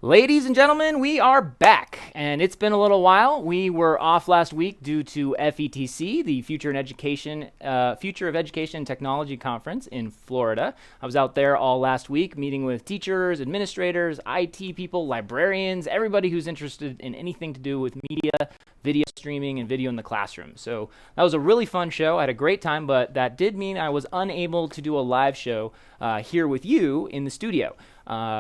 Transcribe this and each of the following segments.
Ladies and gentlemen, we are back, and it's been a little while. We were off last week due to FETC, the Future of Education and Technology Conference in Florida. I was out there all last week meeting with teachers, administrators, IT people, librarians, everybody who's interested in anything to do with media, video streaming, and video in the classroom. So that was a really fun show. I had a great time, but that did mean I was unable to do a live show here with you in the studio.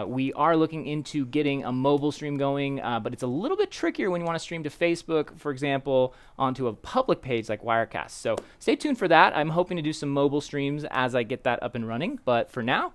We are looking into getting a mobile stream going, but it's a little bit trickier when you want to stream to Facebook, for example, onto a public page like Wirecast. So stay tuned for that. I'm hoping to do some mobile streams as I get that up and running. But for now,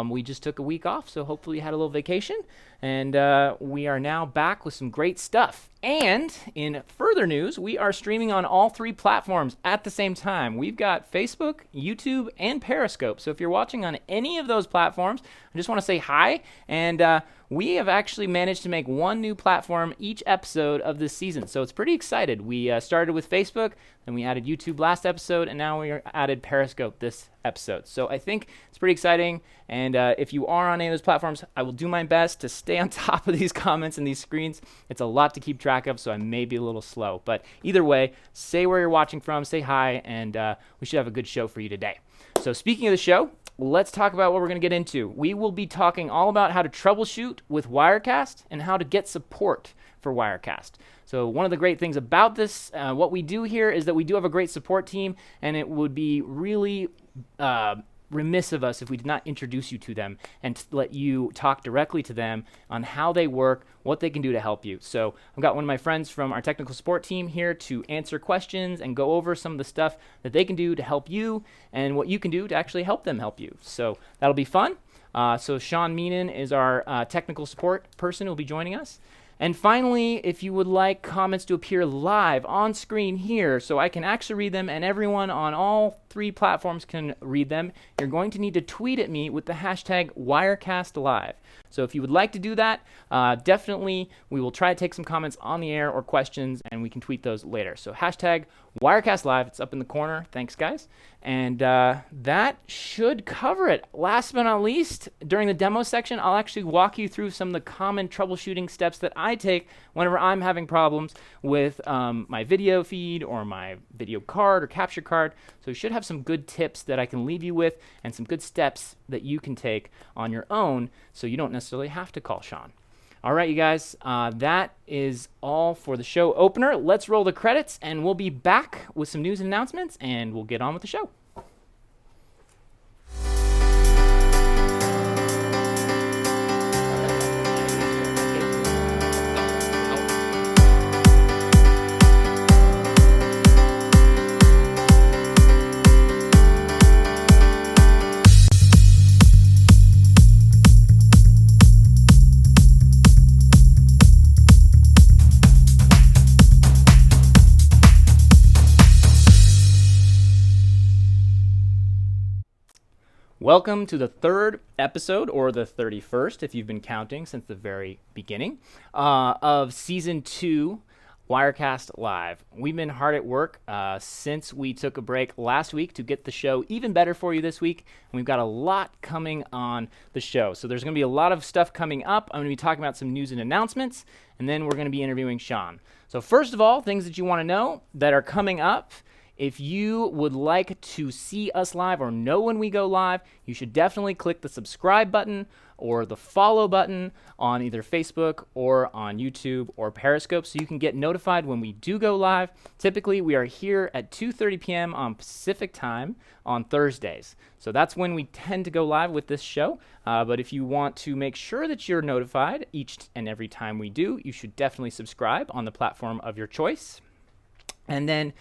we just took a week off, so hopefully you had a little vacation. And we are now back with some great stuff. And in further news, we are streaming on all three platforms at the same time. We've got Facebook, YouTube, and Periscope. So if you're watching on any of those platforms, I just want to say hi. And we have actually managed to make one new platform each episode of this season. So it's pretty excited. We started with Facebook, then we added YouTube last episode, and now we added Periscope this episode. So I think it's pretty exciting. And if you are on any of those platforms, I will do my best to stay on top of these comments and these screens. It's a lot to keep track of, so I may be a little slow. But either way, say where you're watching from, say hi, and we should have a good show for you today. So speaking of the show, let's talk about what we're going to get into. We will be talking all about how to troubleshoot with Wirecast and how to get support for Wirecast. So one of the great things about this, what we do here is that we do have a great support team, and it would be really remiss of us if we did not introduce you to them and let you talk directly to them on how they work, what they can do to help you. So I've got one of my friends from our technical support team here to answer questions and go over some of the stuff that they can do to help you and what you can do to actually help them help you. So that'll be fun. So Sean Meenan is our technical support person who will be joining us. And finally, if you would like comments to appear live on screen here so I can actually read them and everyone on all three platforms can read them, you're going to need to tweet at me with the hashtag WirecastLive. So if you would like to do that, definitely we will try to take some comments on the air or questions, and we can tweet those later. So hashtag WirecastLive. It's up in the corner. Thanks, guys. And that should cover it. Last but not least, during the demo section, I'll actually walk you through some of the common troubleshooting steps that I take whenever I'm having problems with my video feed or my video card or capture card. So you should have some good tips that I can leave you with and some good steps that you can take on your own so you don't necessarily have to call Sean. All right, you guys, that is all for the show opener. Let's roll the credits, and we'll be back with some news and announcements, and we'll get on with the show. Welcome to the third episode, or the 31st, if you've been counting since the very beginning, of Season 2, Wirecast Live. We've been hard at work since we took a break last week to get the show even better for you this week, and we've got a lot coming on the show. So there's going to be a lot of stuff coming up. I'm going to be talking about some news and announcements, and then we're going to be interviewing Sean. So first of all, things that you want to know that are coming up. If you would like to see us live or know when we go live, you should definitely click the subscribe button or the follow button on either Facebook or on YouTube or Periscope so you can get notified when we do go live. Typically, we are here at 2:30 p.m. on Pacific time on Thursdays. So that's when we tend to go live with this show. But if you want to make sure that you're notified each and every time we do, you should definitely subscribe on the platform of your choice. And then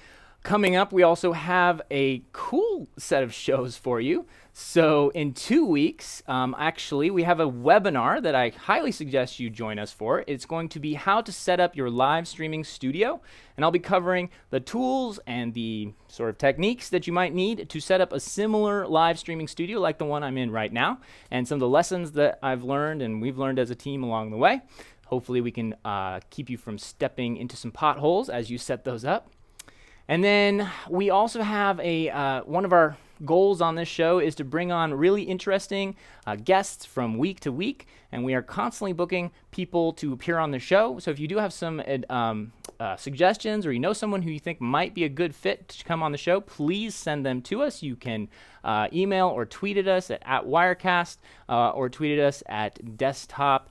coming up, we also have a cool set of shows for you. So in 2 weeks, actually, we have a webinar that I highly suggest you join us for. It's going to be how to set up your live streaming studio. And I'll be covering the tools and the sort of techniques that you might need to set up a similar live streaming studio like the one I'm in right now, and some of the lessons that I've learned and we've learned as a team along the way. Hopefully we can keep you from stepping into some potholes as you set those up. And then we also have one of our goals on this show is to bring on really interesting guests from week to week, and we are constantly booking people to appear on the show. So if you do have some suggestions, or you know someone who you think might be a good fit to come on the show, please send them to us. You can email or tweet at us at Wirecast, or tweet at us at desktop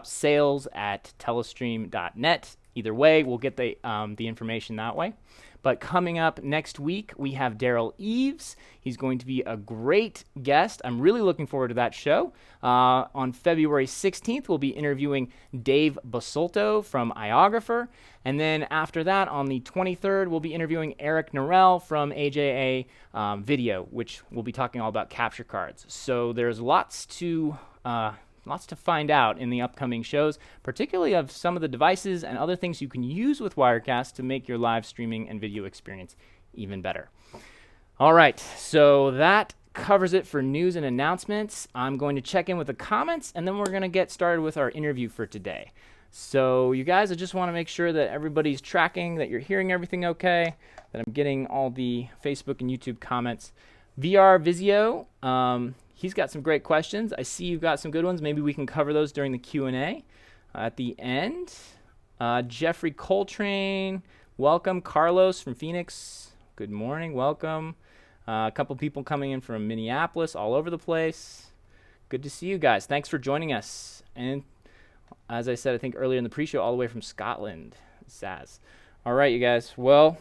sales at telestream.net. Either way, we'll get the information that way. But coming up next week, we have Derral Eves. He's going to be a great guest. I'm really looking forward to that show. On February 16th, we'll be interviewing Dave Basulto from iOgrapher. And then after that, on the 23rd, we'll be interviewing Eric Norell from AJA Video, which we'll be talking all about capture cards. So there's lots to find out in the upcoming shows, particularly of some of the devices and other things you can use with Wirecast to make your live streaming and video experience even better. All right, so that covers it for news and announcements. I'm going to check in with the comments, and then we're going to get started with our interview for today. So you guys, I just want to make sure that everybody's tracking, that you're hearing everything okay, that I'm getting all the Facebook and YouTube comments. VR Vizio, he's got some great questions. I see you've got some good ones. Maybe we can cover those during the Q&A at the end. Jeffrey Coltrane, welcome. Carlos from Phoenix, good morning, welcome. A couple people coming in from Minneapolis, all over the place. Good to see you guys. Thanks for joining us. And as I said, I think earlier in the pre-show, all the way from Scotland, Saz. All right, you guys. Well,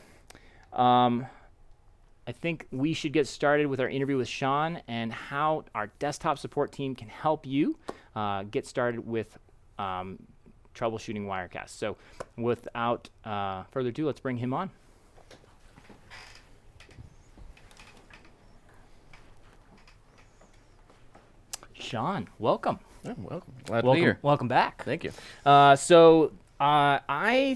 I think we should get started with our interview with Sean and how our desktop support team can help you get started with troubleshooting Wirecast. So without further ado, let's bring him on. Sean, welcome. Oh, welcome. Glad to be here. Welcome back. Thank you. I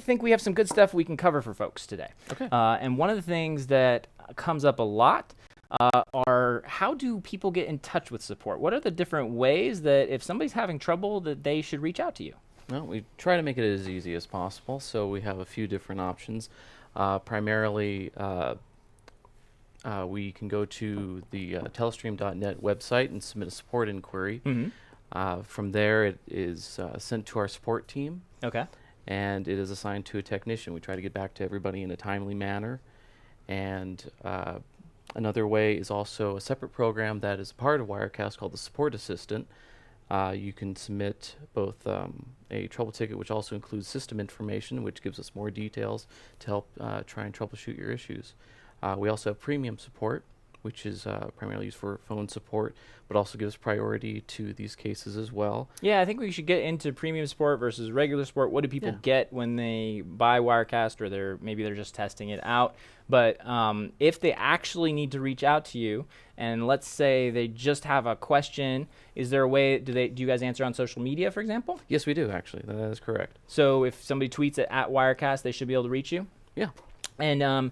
think we have some good stuff we can cover for folks today. Okay. And one of the things that comes up a lot are how do people get in touch with support? What are the different ways that if somebody's having trouble that they should reach out to you? Well, we try to make it as easy as possible, so we have a few different options. Primarily, we can go to the telestream.net website and submit a support inquiry. Mm-hmm. From there, it is sent to our support team. Okay. And it is assigned to a technician. We try to get back to everybody in a timely manner. And another way is also a separate program that is part of Wirecast called the Support Assistant. You can submit both a trouble ticket, which also includes system information, which gives us more details to help try and troubleshoot your issues. We also have premium support, which is primarily used for phone support, but also gives priority to these cases as well. Yeah, I think we should get into premium support versus regular support. What do people get when they buy Wirecast, or maybe they're just testing it out? But if they actually need to reach out to you, and let's say they just have a question, is there a way, do you guys answer on social media, for example? Yes, we do, actually. That is correct. So if somebody tweets it at Wirecast, they should be able to reach you? Yeah. And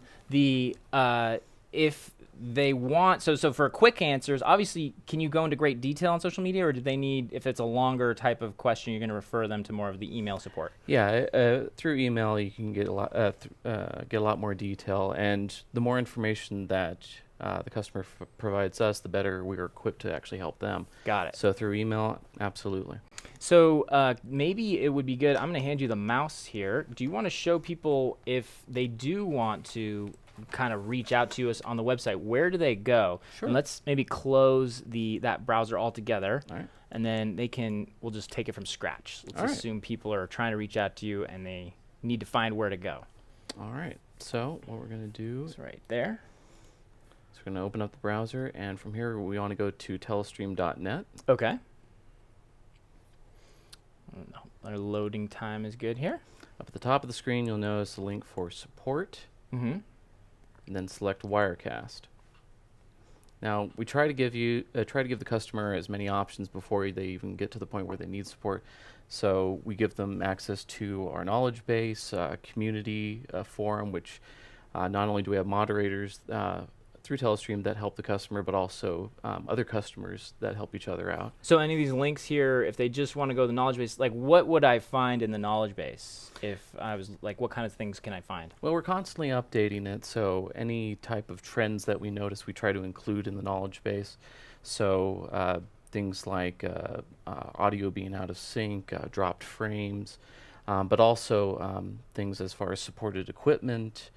if they want, so for quick answers, obviously, can you go into great detail on social media, or do they need, if it's a longer type of question, you're going to refer them to more of the email support? Yeah, through email you can get a lot more detail, and the more information that the customer provides us, the better we're equipped to actually help them. Got it. So through email, absolutely. So maybe it would be good, I'm going to hand you the mouse here. Do you want to show people, if they do want to kind of reach out to us on the website, where do they go? Sure. And let's maybe close that browser altogether. All right. And then we'll just take it from scratch. Let's All right. assume people are trying to reach out to you and they need to find where to go. All right. So what we're going to do It's right there. is we're going to open up the browser, and from here we want to go to telestream.net. Okay. Our loading time is good here. Up at the top of the screen, you'll notice the link for support, Mm-hmm. and then select Wirecast. Now, we try to give the customer as many options before they even get to the point where they need support. So we give them access to our knowledge base, community forum, which not only do we have moderators through Telestream that help the customer, but also other customers that help each other out. So any of these links here, if they just want to go to the knowledge base, like what would I find in the knowledge base? If I was like, what kind of things can I find? Well, we're constantly updating it, so any type of trends that we notice, we try to include in the knowledge base. So things like audio being out of sync, dropped frames, but also things as far as supported equipment.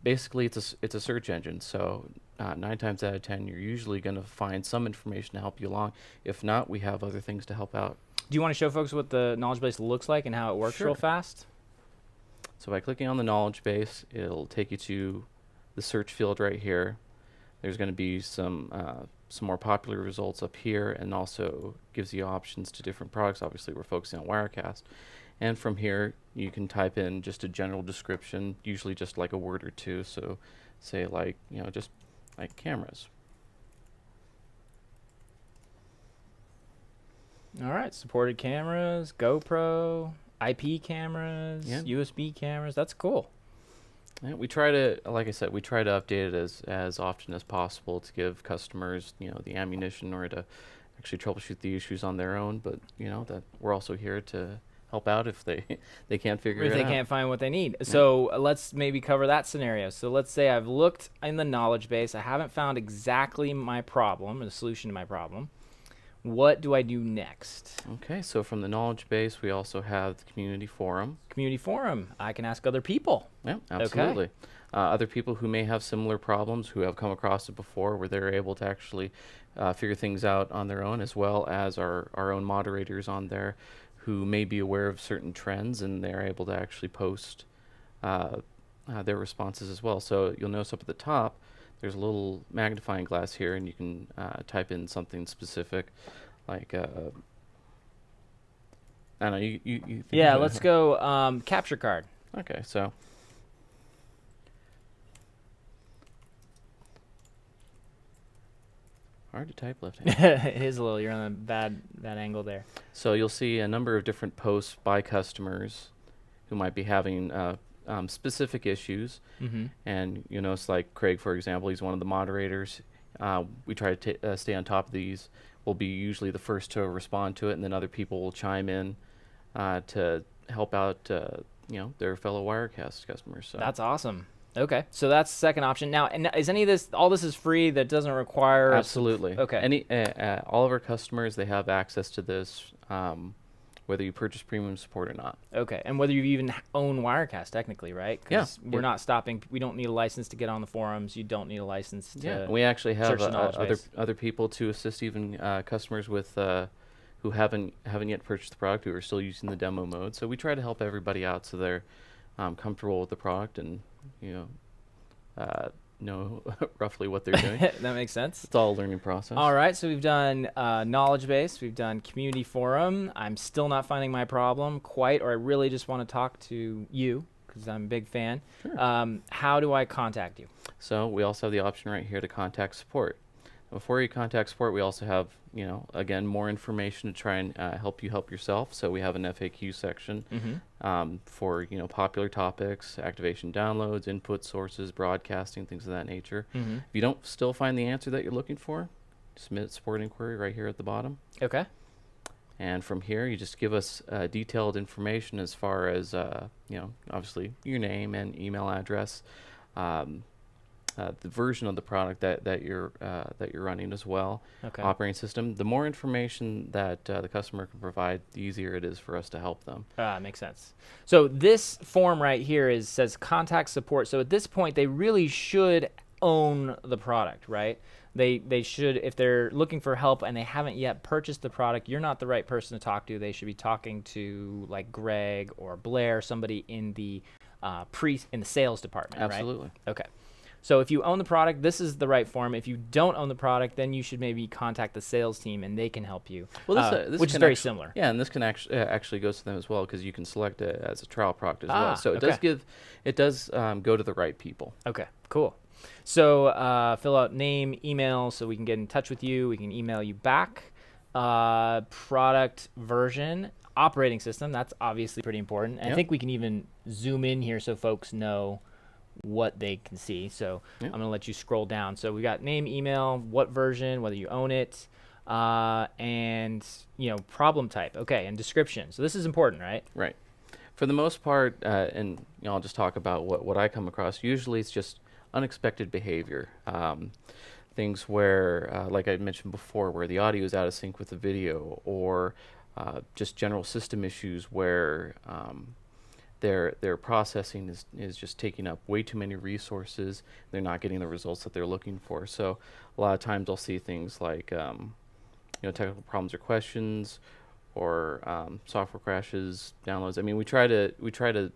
Basically, it's a search engine, so 9 times out of 10, you're usually going to find some information to help you along. If not, we have other things to help out. Do you want to show folks what the knowledge base looks like and how it works real fast? So by clicking on the knowledge base, it'll take you to the search field right here. There's going to be some more popular results up here, and also gives you options to different products. Obviously, we're focusing on Wirecast. And from here, you can type in just a general description, usually just like a word or two. So say like, just like cameras. All right, supported cameras, GoPro, IP cameras, USB cameras. That's cool. Yeah, we try to, like I said, we try to update it as often as possible to give customers, the ammunition in order to actually troubleshoot the issues on their own. But that we're also here to help out if they can't figure it out. If they can't find what they need. Yeah. So let's maybe cover that scenario. So let's say I've looked in the knowledge base. I haven't found exactly my problem or the solution to my problem. What do I do next? Okay, so from the knowledge base, we also have the community forum. Community forum. I can ask other people. Yeah, absolutely. Okay. Other people who may have similar problems, who have come across it before, where they're able to actually figure things out on their own, as well as our own moderators on there who may be aware of certain trends, and they're able to actually post their responses as well. So you'll notice up at the top, there's a little magnifying glass here, and you can type in something specific, like I don't know. You yeah, let's go capture card. Okay, so hard to type left-handed. It is a little. You're on a bad angle there. So you'll see a number of different posts by customers who might be having specific issues. Mm-hmm. And it's like Craig, for example. He's one of the moderators. We try to stay on top of these. We'll be usually the first to respond to it, and then other people will chime in to help out their fellow Wirecast customers. So that's awesome. Okay, so that's the second option. Now, and is any of this, all this is free, that doesn't require... Absolutely. Okay. All of our customers, they have access to this, whether you purchase premium support or not. Okay, and whether you even own Wirecast, technically, right? Because we're not stopping. We don't need a license to get on the forums. You don't need a license to... Yeah, we actually have search other people to assist even customers with who haven't yet purchased the product, who are still using the demo mode. So we try to help everybody out so they're comfortable with the product and know roughly what they're doing. That makes sense. It's all a learning process. All right, so we've done knowledge base, we've done community forum. I'm still not finding my problem quite, or I really just want to talk to you because I'm a big fan. Sure. How do I contact you? So we also have the option right here to contact support. Before you contact support, we also have, again, more information to try and help you help yourself. So we have an FAQ section for, popular topics, activation downloads, input sources, broadcasting, things of that nature. Mm-hmm. If you don't still find the answer that you're looking for, submit a support inquiry right here at the bottom. Okay. And from here, you just give us detailed information as far as, obviously your name and email address. The version of the product that you're running as well, okay. Operating system. The more information that the customer can provide, the easier it is for us to help them. Makes sense. So this form right here says contact support. So at this point, they really should own the product, right? They should, if they're looking for help and they haven't yet purchased the product, you're not the right person to talk to. They should be talking to like Greg or Blair, somebody in the in the sales department. Absolutely. Right? Okay. So if you own the product, this is the right form. If you don't own the product, then you should maybe contact the sales team and they can help you, well, this which is very similar. Yeah, and this can actually goes to them as well because you can select it as a trial product as well. So it does go to the right people. Okay, cool. So fill out name, email, so we can get in touch with you. We can email you back. Product version, operating system. That's obviously pretty important. And I think we can even zoom in here so folks know what they can see. So Yeah. I'm going to let you scroll down. So we got name, email, what version, whether you own it, and problem type. Okay, and description. So this is important, right? Right. For the most part, and I'll just talk about what I come across. Usually, it's just unexpected behavior. Things where, like I mentioned before, where the audio is out of sync with the video, or just general system issues where their processing is just taking up way too many resources. They're not getting the results that they're looking for. So a lot of times I'll see things like technical problems or questions, or software crashes, downloads. I mean, we try to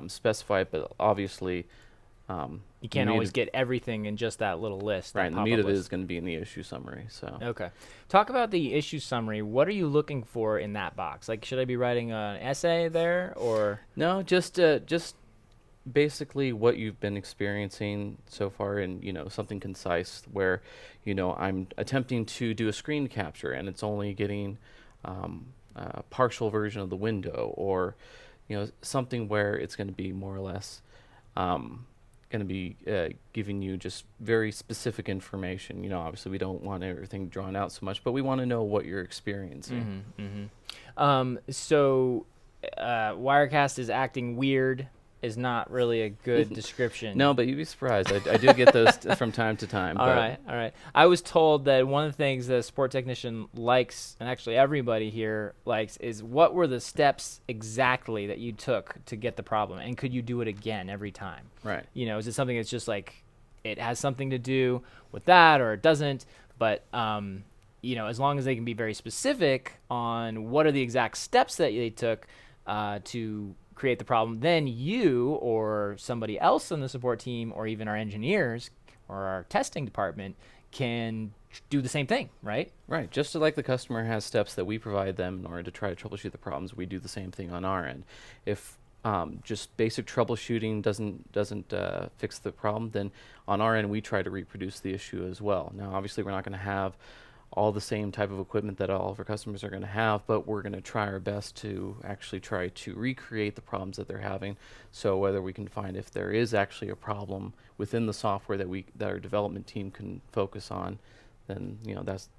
specify it, but obviously you can't always get everything in just that little list. Right, and the meat of it is going to be in the issue summary. So okay, talk about the issue summary. What are you looking for in that box? Like, should I be writing an essay there, or no? Just basically what you've been experiencing so far, and something concise where I'm attempting to do a screen capture and it's only getting a partial version of the window, or something where it's going to be more or less going to be giving you just very specific information. Obviously we don't want everything drawn out so much, but we want to know what you're experiencing. So Wirecast is acting weird is not really a good description. No, but you'd be surprised. I do get those from time to time. All right. I was told that one of the things that a support technician likes, and actually everybody here likes, is what were the steps exactly that you took to get the problem, and could you do it again every time? Right. Is it something that's just like it has something to do with that, or it doesn't? But as long as they can be very specific on what are the exact steps that they took to create the problem, then you or somebody else on the support team, or even our engineers or our testing department, can do the same thing, right? Right. Just like the customer has steps that we provide them in order to try to troubleshoot the problems, we do the same thing on our end. If just basic troubleshooting doesn't fix the problem, then on our end we try to reproduce the issue as well. Now, obviously, we're not going to have all the same type of equipment that all of our customers are going to have, but we're going to try our best to actually try to recreate the problems that they're having. So whether we can find if there is actually a problem within the software that our development team can focus on, then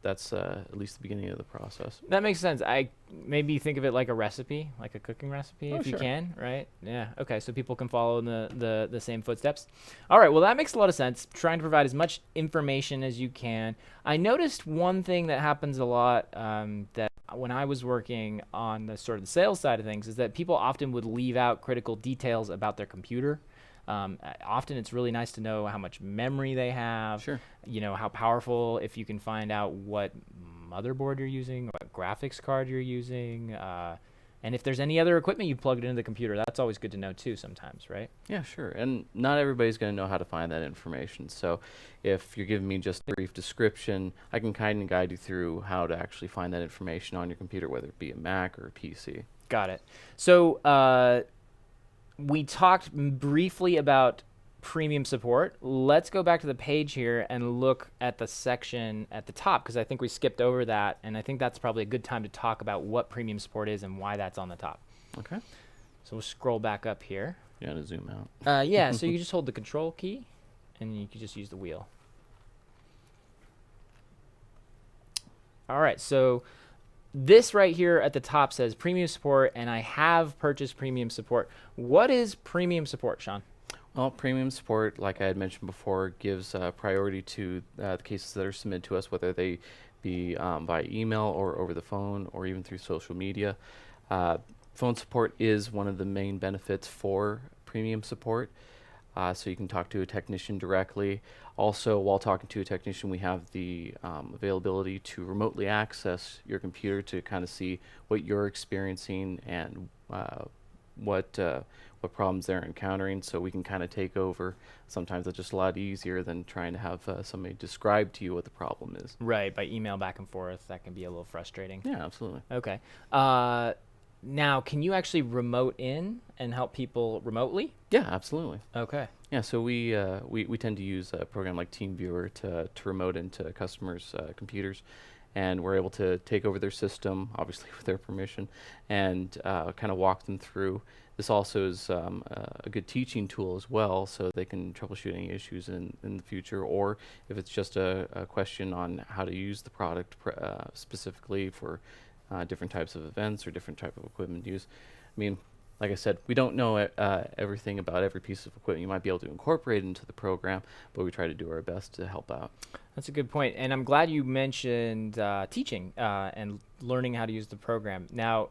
that's at least the beginning of the process. That makes sense. I maybe think of it like a recipe, like a cooking recipe, if sure. you can, right? Yeah. Okay. So people can follow in the same footsteps. All right. Well, that makes a lot of sense. Trying to provide as much information as you can. I noticed one thing that happens a lot that when I was working on the sort of the sales side of things is that people often would leave out critical details about their computer. Often it's really nice to know how much memory they have, Sure. How powerful, if you can find out what motherboard you're using, what graphics card you're using, and if there's any other equipment you plugged into the computer. That's always good to know too sometimes, right? Yeah, sure. And not everybody's going to know how to find that information. So if you're giving me just a brief description, I can kind of guide you through how to actually find that information on your computer, whether it be a Mac or a PC. Got it. So we talked briefly about premium support. Let's go back to the page here and look at the section at the top, because I think we skipped over that, and I think that's probably a good time to talk about what premium support is and why that's on the top. Okay. So we'll scroll back up here. You got to zoom out. Yeah, so you just hold the control key, and you can just use the wheel. All right, so this right here at the top says premium support, and I have purchased premium support. What is premium support, Sean? Well, premium support, like I had mentioned before, gives priority to the cases that are submitted to us, whether they be by email or over the phone or even through social media. Phone support is one of the main benefits for premium support. So you can talk to a technician directly. Also, while talking to a technician, we have the availability to remotely access your computer to kind of see what you're experiencing and what problems they're encountering, so we can kind of take over. Sometimes it's just a lot easier than trying to have somebody describe to you what the problem is. Right, by email back and forth, that can be a little frustrating. Yeah, absolutely. Okay. Now, can you actually remote in and help people remotely? Yeah, absolutely. Okay. Yeah, so we tend to use a program like TeamViewer to remote into customers' computers, and we're able to take over their system, obviously with their permission, and kind of walk them through This also is a good teaching tool as well, so they can troubleshoot any issues in the future, or if it's just a question on how to use the product specifically for different types of events or different type of equipment use. I mean, like I said, we don't know everything about every piece of equipment you might be able to incorporate into the program, but we try to do our best to help out. That's a good point, and I'm glad you mentioned teaching and learning how to use the program. Now,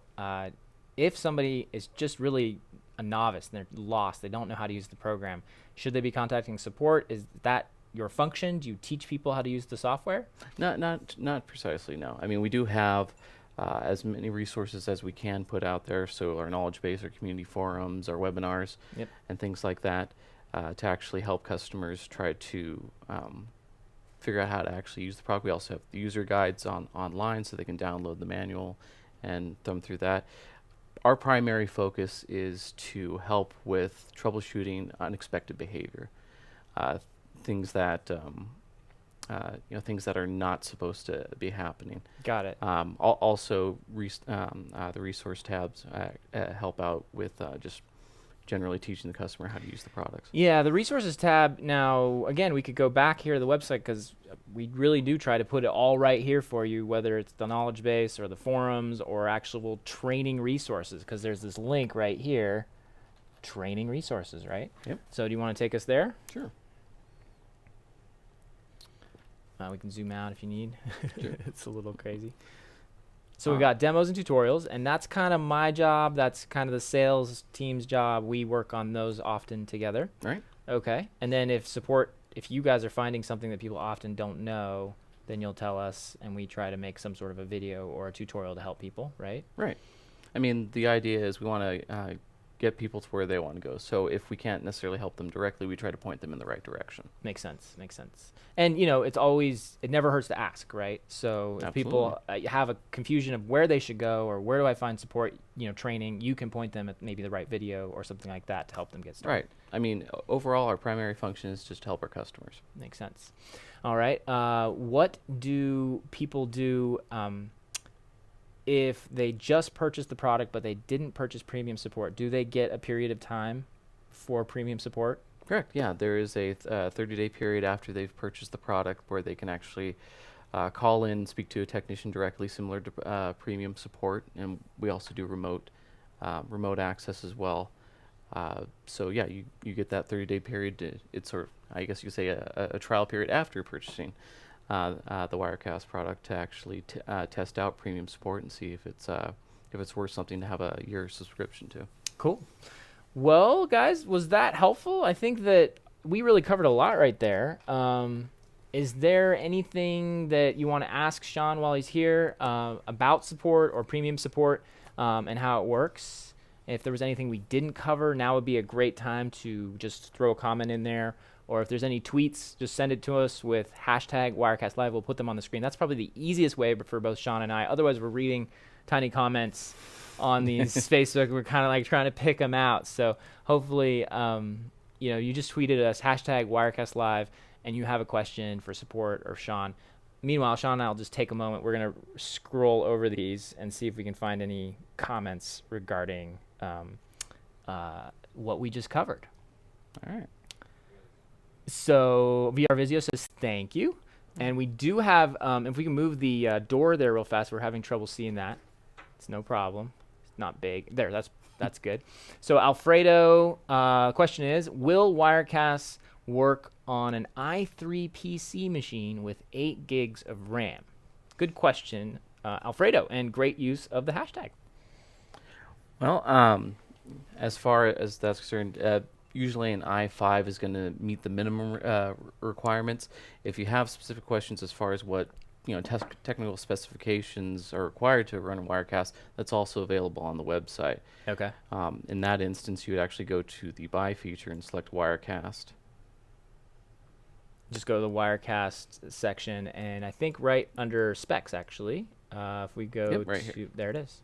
if somebody is just really a novice and they're lost, they don't know how to use the program, should they be contacting support? Is that your function? Do you teach people how to use the software? Not precisely, no. I mean, we do have as many resources as we can put out there, so our knowledge base, our community forums, our webinars, and things like that, to actually help customers try to figure out how to actually use the product. We also have the user guides online, so they can download the manual and thumb through that. Our primary focus is to help with troubleshooting unexpected behavior, things that things that are not supposed to be happening. Got it. Also, the resource tabs help out with just generally teaching the customer how to use the products. Yeah, the resources tab. Now, again, we could go back here to the website because we really do try to put it all right here for you, whether it's the knowledge base or the forums or actual training resources, because there's this link right here, training resources, right? Yep. So do you want to take us there? Sure. We can zoom out if you need. Sure. It's a little crazy. So we've got demos and tutorials, and that's kind of my job. That's kind of the sales team's job. We work on those often together. Right. Okay. And then if you guys are finding something that people often don't know, then you'll tell us, and we try to make some sort of a video or a tutorial to help people, right? Right. I mean, the idea is we want to get people to where they want to go. So if we can't necessarily help them directly, we try to point them in the right direction. Makes sense. And, it never hurts to ask, right? So if people have a confusion of where they should go or where do I find support, training, you can point them at maybe the right video or something like that to help them get started. Right. I mean, overall, our primary function is just to help our customers. Makes sense. All right. What do people do if they just purchased the product but they didn't purchase premium support? Do they get a period of time for premium support? Correct. Yeah, there is a 30-day period after they've purchased the product where they can actually call in, speak to a technician directly, similar to premium support, and we also do remote access as well. So yeah, you get that 30-day period. It's sort of, I guess you could say, a trial period after purchasing the Wirecast product to actually test out premium support and see if it's worth something to have a year subscription to. Cool. Well, guys, was that helpful? I think that we really covered a lot right there. Is there anything that you want to ask Sean while he's here about support or premium support and how it works? If there was anything we didn't cover, now would be a great time to just throw a comment in there. Or if there's any tweets, just send it to us with #WirecastLive. We'll put them on the screen. That's probably the easiest way for both Sean and I. Otherwise, we're reading tiny comments on these Facebook. We're kind of like trying to pick them out. So hopefully, you just tweeted us #WirecastLive and you have a question for support or Sean. Meanwhile, Sean and I will just take a moment. We're going to scroll over these and see if we can find any comments regarding what we just covered. All right. So VR Visio says thank you. And we do have, if we can move the door there real fast, we're having trouble seeing that. It's no problem. It's not big. There, that's good. So Alfredo, question is, will Wirecast work on an i3 PC machine with 8 gigs of RAM? Good question, Alfredo, and great use of the hashtag. Well, as far as that's concerned, usually an i5 is going to meet the minimum requirements. If you have specific questions as far as what technical specifications are required to run a Wirecast, that's also available on the website. Okay. In that instance, you would actually go to the Buy feature and select Wirecast. Just go to the Wirecast section, and I think right under specs, actually, if we go right here. There it is.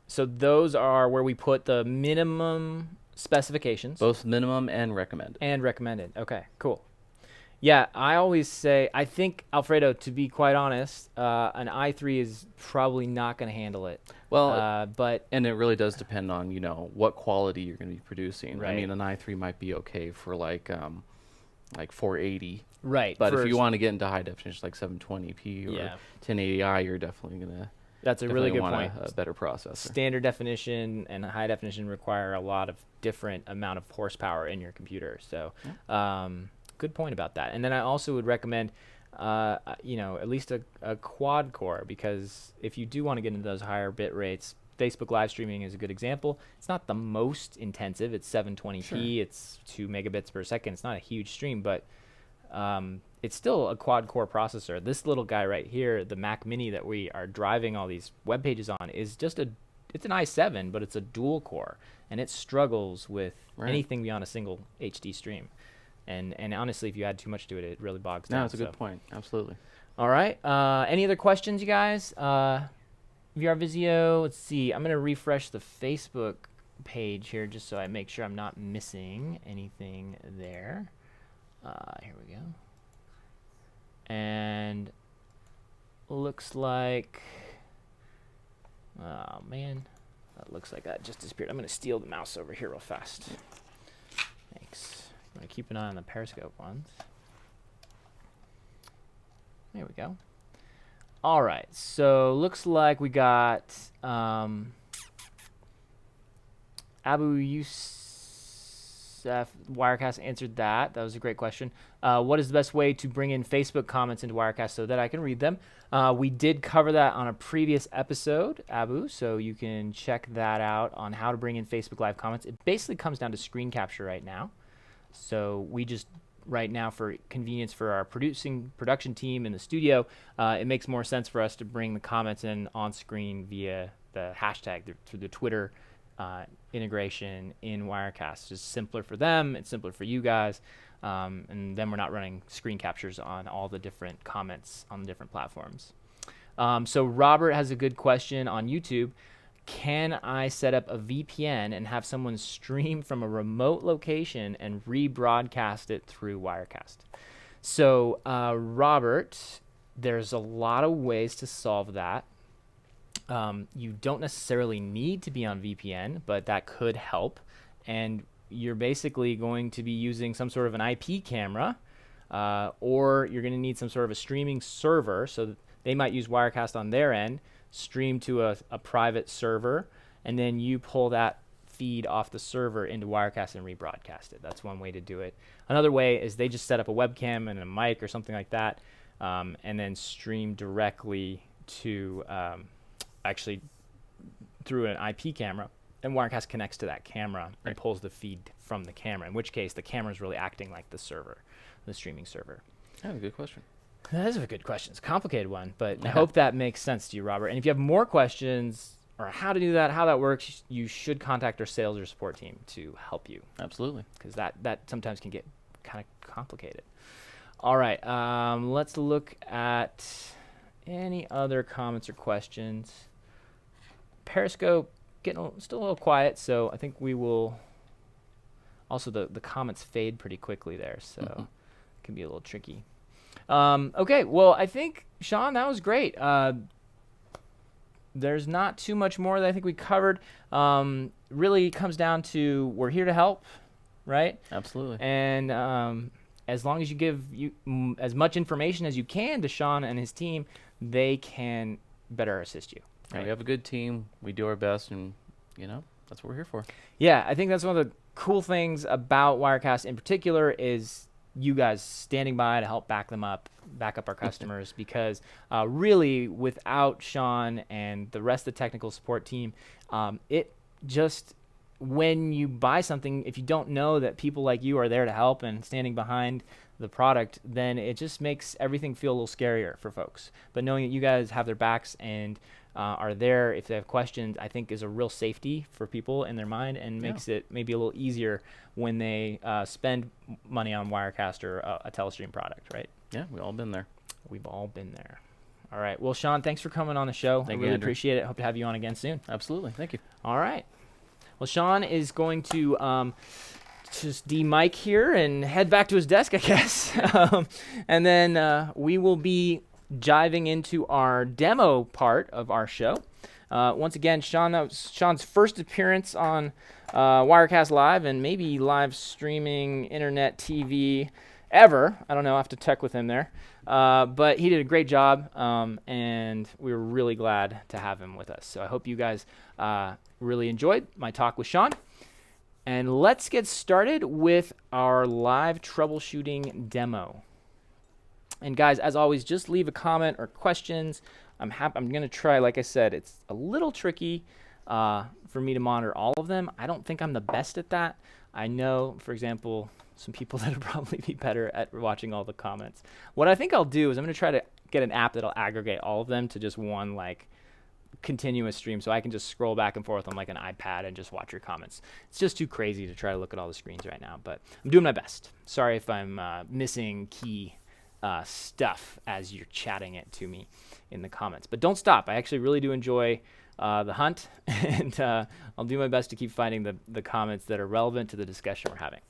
So those are where we put the minimum specifications. Both minimum and recommended. And recommended. Okay, cool. Yeah, I always say, I think, Alfredo, to be quite honest, an i3 is probably not going to handle it. Well, but and it really does depend on, what quality you're going to be producing. Right. I mean, an i3 might be okay for like 480. right. But if you want to get into high definition, like 720p or Yeah. 1080i, you're definitely going to That's a really good want point. a better processor. Standard definition and high definition require a lot of different amount of horsepower in your computer. So, good point about that. And then I also would recommend, at least a quad core, because if you do want to get into those higher bit rates, Facebook live streaming is a good example. It's not the most intensive. It's 720p. Sure. It's 2 megabits per second. It's not a huge stream, but it's still a quad core processor. This little guy right here, the Mac Mini that we are driving all these web pages on, is just it's an i7, but it's a dual core, and it struggles with anything beyond a single HD stream. And honestly, if you add too much to it, it really bogs down. No, that's a good point. Absolutely. All right. Any other questions, you guys? VR Visio. Let's see. I'm going to refresh the Facebook page here just so I make sure I'm not missing anything there. Here we go. And looks like... Oh, man. That looks like that just disappeared. I'm going to steal the mouse over here real fast. Thanks. I'm going to keep an eye on the Periscope ones. There we go. All right. So looks like we got Abu Youssef Wirecast answered that. That was a great question. What is the best way to bring in Facebook comments into Wirecast so that I can read them? We did cover that on a previous episode, Abu, so you can check that out on how to bring in Facebook Live comments. It basically comes down to screen capture right now. So we just, right now, for convenience for our production team in the studio, it makes more sense for us to bring the comments in on screen via the hashtag through the Twitter integration in Wirecast. It's just simpler for them. It's simpler for you guys. And then we're not running screen captures on all the different comments on the different platforms. So Robert has a good question on YouTube. Can I set up a VPN and have someone stream from a remote location and rebroadcast it through Wirecast? So, Robert, there's a lot of ways to solve that. You don't necessarily need to be on VPN, but that could help. And you're basically going to be using some sort of an IP camera, or you're going to need some sort of a streaming server. So they might use Wirecast on their end, stream to a private server, and then you pull that feed off the server into Wirecast and rebroadcast it. That's one way to do it. Another way is they just set up a webcam and a mic or something like that, and then stream directly to actually through an IP camera, and Wirecast connects to that camera and pulls the feed from the camera, in which case the camera is really acting like the server, the streaming server. Oh, good question. That is a good question. It's a complicated one, but I hope that makes sense to you, Robert. And if you have more questions or how to do that, how that works, you should contact our sales or support team to help you. Absolutely. Because that sometimes can get kind of complicated. All right. Let's look at any other comments or questions. Periscope getting still a little quiet, so I think we will... Also, the comments fade pretty quickly there, so it can be a little tricky. Okay, well, I think, Sean, that was great. There's not too much more that I think we covered. Really comes down to we're here to help, right? Absolutely. And as long as you give as much information as you can to Sean and his team, they can better assist you. Right? We have a good team. We do our best, and, that's what we're here for. Yeah, I think that's one of the cool things about Wirecast in particular is you guys standing by to help back up our customers, because really without Sean and the rest of the technical support team, it just, when you buy something, if you don't know that people like you are there to help and standing behind the product, then it just makes everything feel a little scarier for folks. But knowing that you guys have their backs and are there if they have questions, I think is a real safety for people in their mind, and makes it maybe a little easier when they spend money on Wirecast or a Telestream product, right? Yeah, we've all been there. We've all been there. All right. Well, Sean, thanks for coming on the show. Thank I you, really Andrew. appreciate it. Hope to have you on again soon. Absolutely. Thank you. All right. Well, Sean is going to just de-mic here and head back to his desk, I guess. And then we will be diving into our demo part of our show. Once again, Sean's first appearance on WirecastLive and maybe live streaming internet TV ever. I don't know. I have to check with him there. But he did a great job, and we were really glad to have him with us. So I hope you guys really enjoyed my talk with Sean. And let's get started with our live troubleshooting demo. And guys, as always, just leave a comment or questions. I'm going to try, like I said, it's a little tricky for me to monitor all of them. I don't think I'm the best at that. I know, for example, some people that would probably be better at watching all the comments. What I think I'll do is I'm going to try to get an app that'll aggregate all of them to just one like continuous stream, so I can just scroll back and forth on like an iPad and just watch your comments. It's just too crazy to try to look at all the screens right now, but I'm doing my best. Sorry if I'm missing key stuff as you're chatting it to me in the comments. But don't stop. I actually really do enjoy the hunt, and I'll do my best to keep finding the comments that are relevant to the discussion we're having.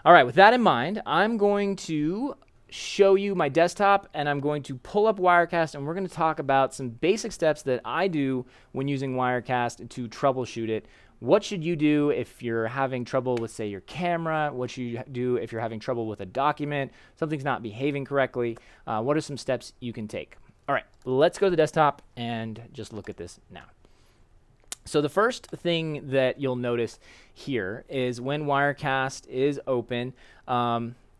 All right, with that in mind, I'm going to show you my desktop, and I'm going to pull up Wirecast, and we're going to talk about some basic steps that I do when using Wirecast to troubleshoot it. What should you do if you're having trouble with, say, your camera? What should you do if you're having trouble with a document? Something's not behaving correctly. What are some steps you can take? All right, let's go to the desktop and just look at this now. So the first thing that you'll notice here is when Wirecast is open,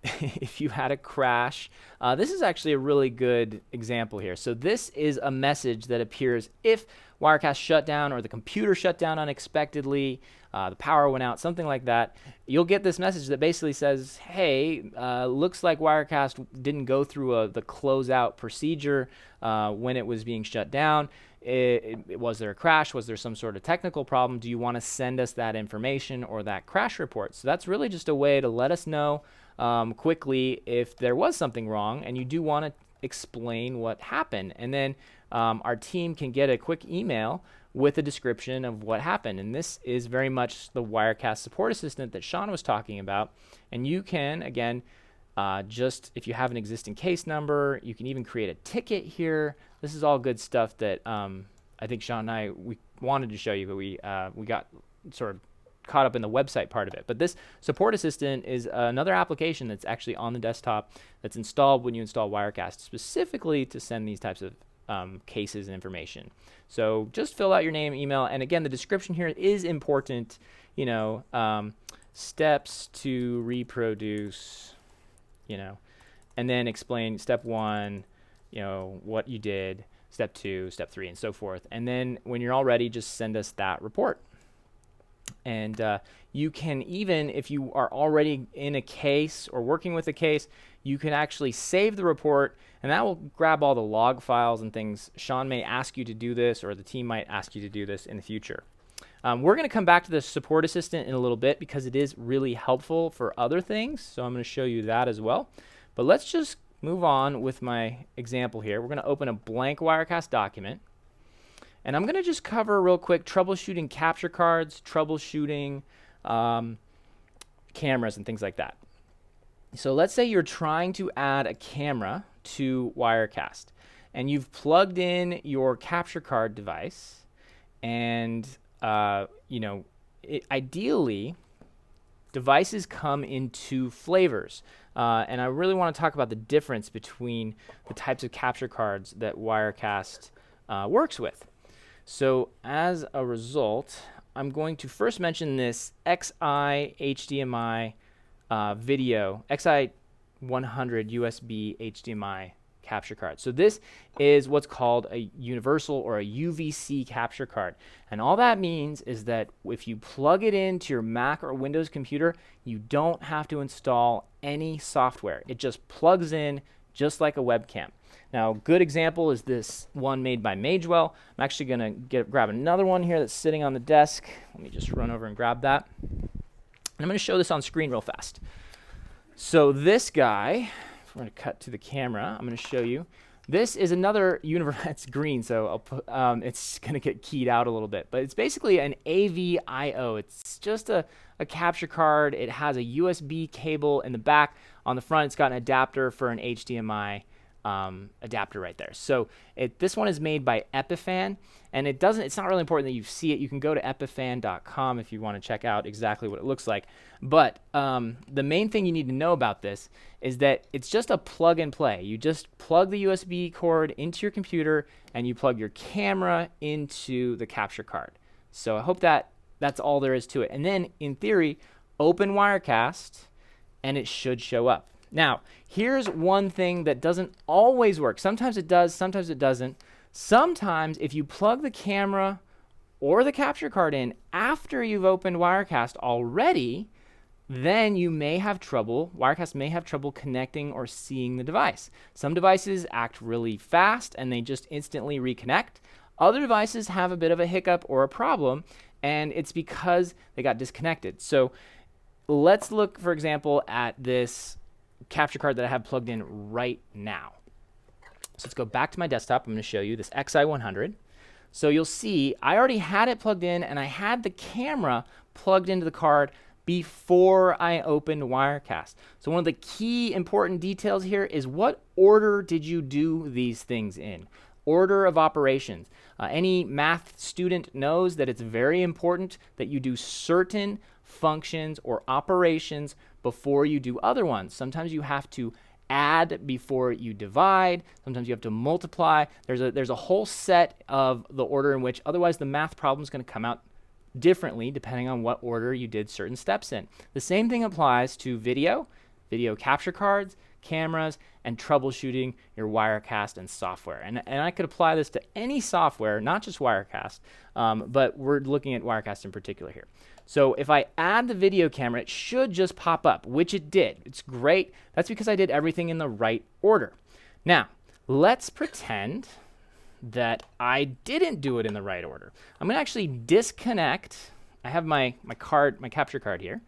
if you had a crash, this is actually a really good example here. So this is a message that appears if Wirecast shut down or the computer shut down unexpectedly, the power went out, something like that. You'll get this message that basically says, hey, looks like Wirecast didn't go through the closeout procedure when it was being shut down. Was there a crash? Was there some sort of technical problem? Do you want to send us that information or that crash report? So that's really just a way to let us know quickly if there was something wrong and you do want to explain what happened. And then our team can get a quick email with a description of what happened. And this is very much the Wirecast support assistant that Sean was talking about. And you can, again, just if you have an existing case number, you can even create a ticket here. This is all good stuff that I think Sean and we wanted to show you, but we got sort of caught up in the website part of it. But this support assistant is another application that's actually on the desktop that's installed when you install Wirecast specifically to send these types of cases and information. So just fill out your name, email, and again, the description here is important. You know, steps to reproduce, you know, and then explain step 1, you know, what you did, step 2, step 3, and so forth. And then when you're all ready, just send us that report. And you can even, if you are already in a case or working with a case, you can actually save the report, and that will grab all the log files and things. Sean may ask you to do this, or the team might ask you to do this in the future. We're going to come back to the support assistant in a little bit because it is really helpful for other things, so I'm going to show you that as well. But let's just move on with my example here. We're going to open a blank Wirecast document. And I'm going to just cover real quick troubleshooting capture cards, troubleshooting cameras, and things like that. So let's say you're trying to add a camera to Wirecast, and you've plugged in your capture card device, and you know, ideally, devices come in 2 flavors. And I really want to talk about the difference between the types of capture cards that Wirecast works with. So as a result, I'm going to first mention this XI HDMI video, XI 100 USB HDMI capture card. So this is what's called a universal or a UVC capture card. And all that means is that if you plug it into your Mac or Windows computer, you don't have to install any software. It just plugs in just like a webcam. Now, a good example is this one made by Magewell. I'm actually going to grab another one here that's sitting on the desk. Let me just run over and grab that. And I'm going to show this on screen real fast. So this guy, if we're going to cut to the camera, I'm going to show you. This is another it's green, so I'll put, it's going to get keyed out a little bit. But it's basically an AVIO. It's just a a capture card. It has a USB cable in the back. On the front, it's got an adapter for an HDMI adapter right there. So this one is made by Epiphan, and it's not really important that you see it. You can go to epiphan.com if you want to check out exactly what it looks like. But the main thing you need to know about this is that it's just a plug and play. You just plug the USB cord into your computer and you plug your camera into the capture card. So I hope that's all there is to it. And then in theory, open Wirecast and it should show up. Now, here's one thing that doesn't always work. Sometimes it does, sometimes it doesn't. Sometimes if you plug the camera or the capture card in after you've opened Wirecast already, then you may have trouble, Wirecast may have trouble connecting or seeing the device. Some devices act really fast and they just instantly reconnect. Other devices have a bit of a hiccup or a problem, and it's because they got disconnected. So let's look, for example, at this capture card that I have plugged in right now. So let's go back to my desktop. I'm going to show you this XI100. So you'll see I already had it plugged in and I had the camera plugged into the card before I opened Wirecast. So one of the key important details here is what order did you do these things in? Order of operations. Any math student knows that it's very important that you do certain functions or operations before you do other ones. Sometimes you have to add before you divide. Sometimes you have to multiply. There's a whole set of the order in which otherwise the math problem is going to come out differently depending on what order you did certain steps in. The same thing applies to video capture cards, cameras, and troubleshooting your Wirecast and software. And I could apply this to any software, not just Wirecast, but we're looking at Wirecast in particular here. So if I add the video camera, it should just pop up, which it did. It's great. That's because I did everything in the right order. Now, let's pretend that I didn't do it in the right order. I'm going to actually disconnect. I have my capture card here.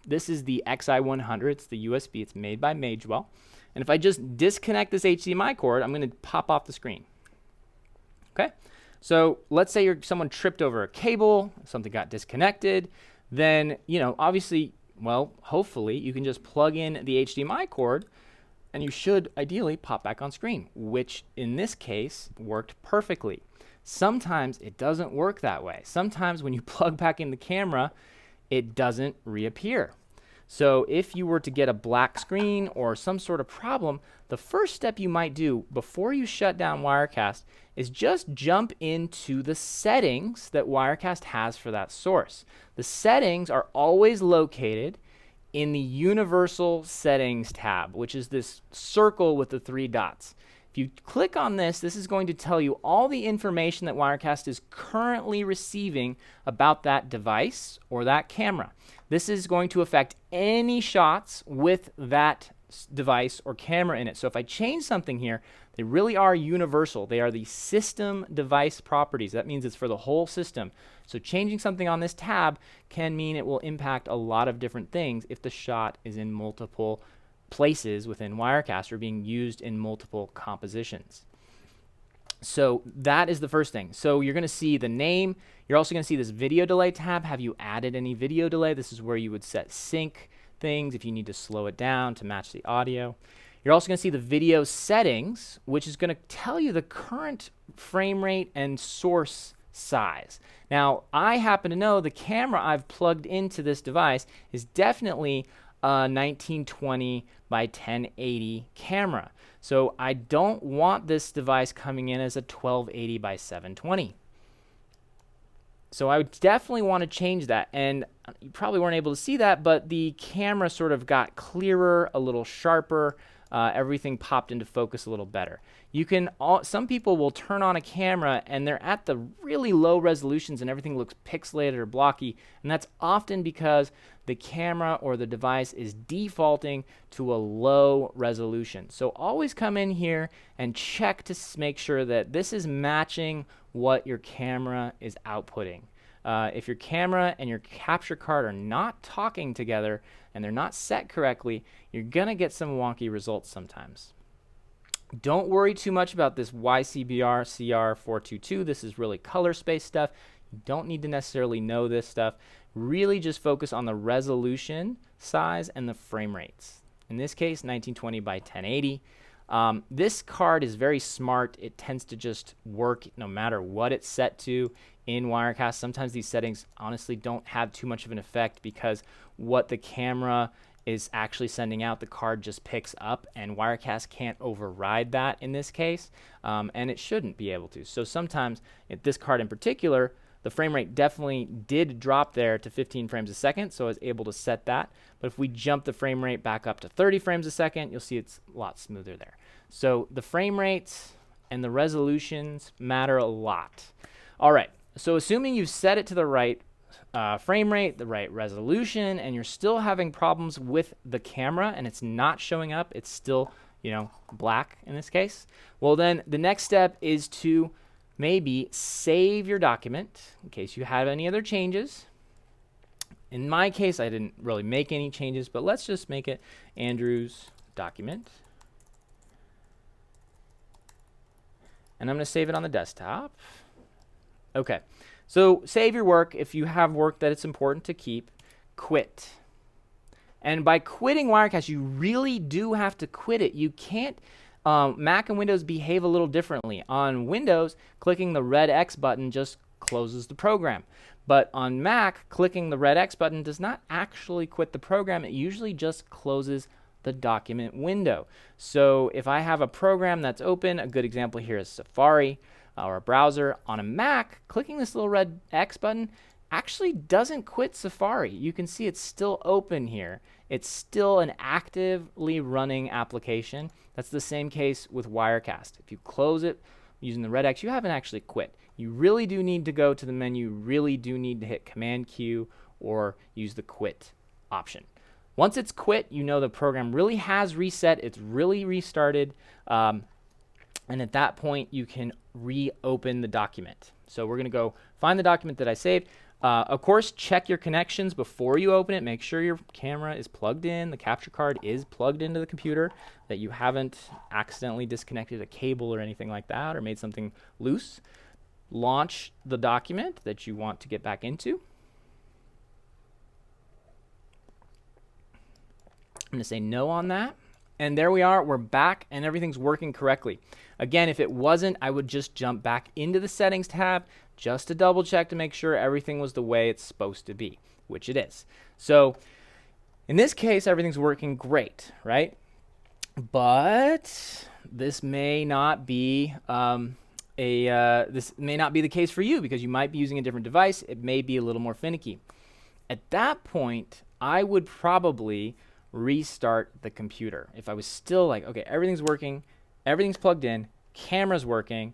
This is the XI100. It's the USB. It's made by Magewell. And if I just disconnect this HDMI cord, I'm going to pop off the screen. Okay? So let's say someone tripped over a cable, something got disconnected, then, obviously, hopefully you can just plug in the HDMI cord and you should ideally pop back on screen, which in this case worked perfectly. Sometimes it doesn't work that way. Sometimes when you plug back in the camera, it doesn't reappear. So if you were to get a black screen or some sort of problem, the first step you might do before you shut down Wirecast is just jump into the settings that Wirecast has for that source. The settings are always located in the Universal Settings tab, which is this circle with the 3 dots. If you click on this, this is going to tell you all the information that Wirecast is currently receiving about that device or that camera. This is going to affect any shots with that device or camera in it. So if I change something here, they really are universal. They are the system device properties. That means it's for the whole system. So changing something on this tab can mean it will impact a lot of different things if the shot is in multiple places within Wirecast or being used in multiple compositions. So that is the first thing. So you're going to see the name. You're also going to see this video delay tab. Have you added any video delay? This is where you would set sync things if you need to slow it down to match the audio. You're also going to see the video settings, which is going to tell you the current frame rate and source size. Now, I happen to know the camera I've plugged into this device is definitely a 1920 by 1080 camera. So I don't want this device coming in as a 1280 by 720. So I would definitely want to change that. And you probably weren't able to see that, but the camera sort of got clearer, a little sharper. Everything popped into focus a little better. Some people will turn on a camera and they're at the really low resolutions and everything looks pixelated or blocky, and that's often because the camera or the device is defaulting to a low resolution. So always come in here and check to make sure that this is matching what your camera is outputting. If your camera and your capture card are not talking together and they're not set correctly, you're going to get some wonky results sometimes. Don't worry too much about this YCBR CR422. This is really color space stuff. You don't need to necessarily know this stuff. really just focus on the resolution, size, and the frame rates. In this case, 1920 by 1080. This card is very smart. It tends to just work no matter what it's set to in Wirecast. Sometimes these settings honestly don't have too much of an effect because what the camera is actually sending out, the card just picks up, and Wirecast can't override that in this case, and it shouldn't be able to. So sometimes, this card in particular, the frame rate definitely did drop there to 15 frames a second, so I was able to set that. But if we jump the frame rate back up to 30 frames a second, you'll see it's a lot smoother there. So the frame rates and the resolutions matter a lot. All right, so assuming you've set it to the right frame rate, the right resolution, and you're still having problems with the camera and it's not showing up, it's still, black in this case, well then the next step is to maybe save your document in case you have any other changes. In my case, I didn't really make any changes, but let's just make it Andrew's document. And I'm going to save it on the desktop. Okay, so save your work. If you have work that it's important to keep, quit. And by quitting Wirecast, you really do have to quit it. You can't. Mac and Windows behave a little differently. On Windows, clicking the red X button just closes the program. But on Mac, clicking the red X button does not actually quit the program. It usually just closes the document window. So if I have a program that's open, a good example here is Safari or a browser. On a Mac, clicking this little red X button actually doesn't quit Safari. You can see it's still open here. It's still an actively running application. That's the same case with Wirecast. If you close it using the red X, you haven't actually quit. You really do need to go to the menu, really do need to hit Command Q or use the quit option. Once it's quit, you know the program really has reset, it's really restarted, and at that point you can reopen the document. So we're going to go find the document that I saved. Of course, check your connections before you open it. Make sure your camera is plugged in, the capture card is plugged into the computer, that you haven't accidentally disconnected a cable or anything like that or made something loose. Launch the document that you want to get back into. I'm going to say no on that. And there we are. We're back and everything's working correctly. Again, if it wasn't, I would just jump back into the settings tab just to double check to make sure everything was the way it's supposed to be, which it is. So in this case, everything's working great, right? But this may not be this may not be the case for you because you might be using a different device. It may be a little more finicky. At that point, I would probably restart the computer. If I was still like, okay, everything's working, everything's plugged in, camera's working,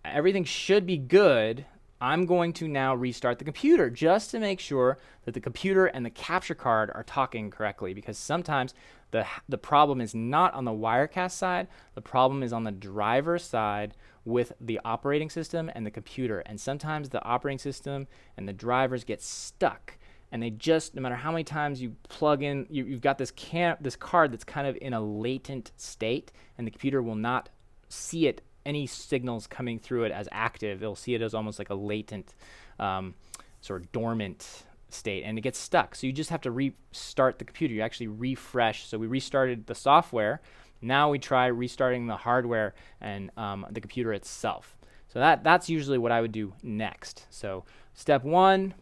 everything should be good, I'm going to now restart the computer just to make sure that the computer and the capture card are talking correctly, because sometimes the problem is not on the Wirecast side, the problem is on the driver side with the operating system and the computer, and sometimes the operating system and the drivers get stuck. And they just, no matter how many times you plug in, you've got this card that's kind of in a latent state, and the computer will not see it, any signals coming through it as active. It'll see it as almost like a latent, sort of dormant state, and it gets stuck. So you just have to restart the computer. You actually refresh. So we restarted the software. Now we try restarting the hardware and the computer itself. So that's usually what I would do next. So step 1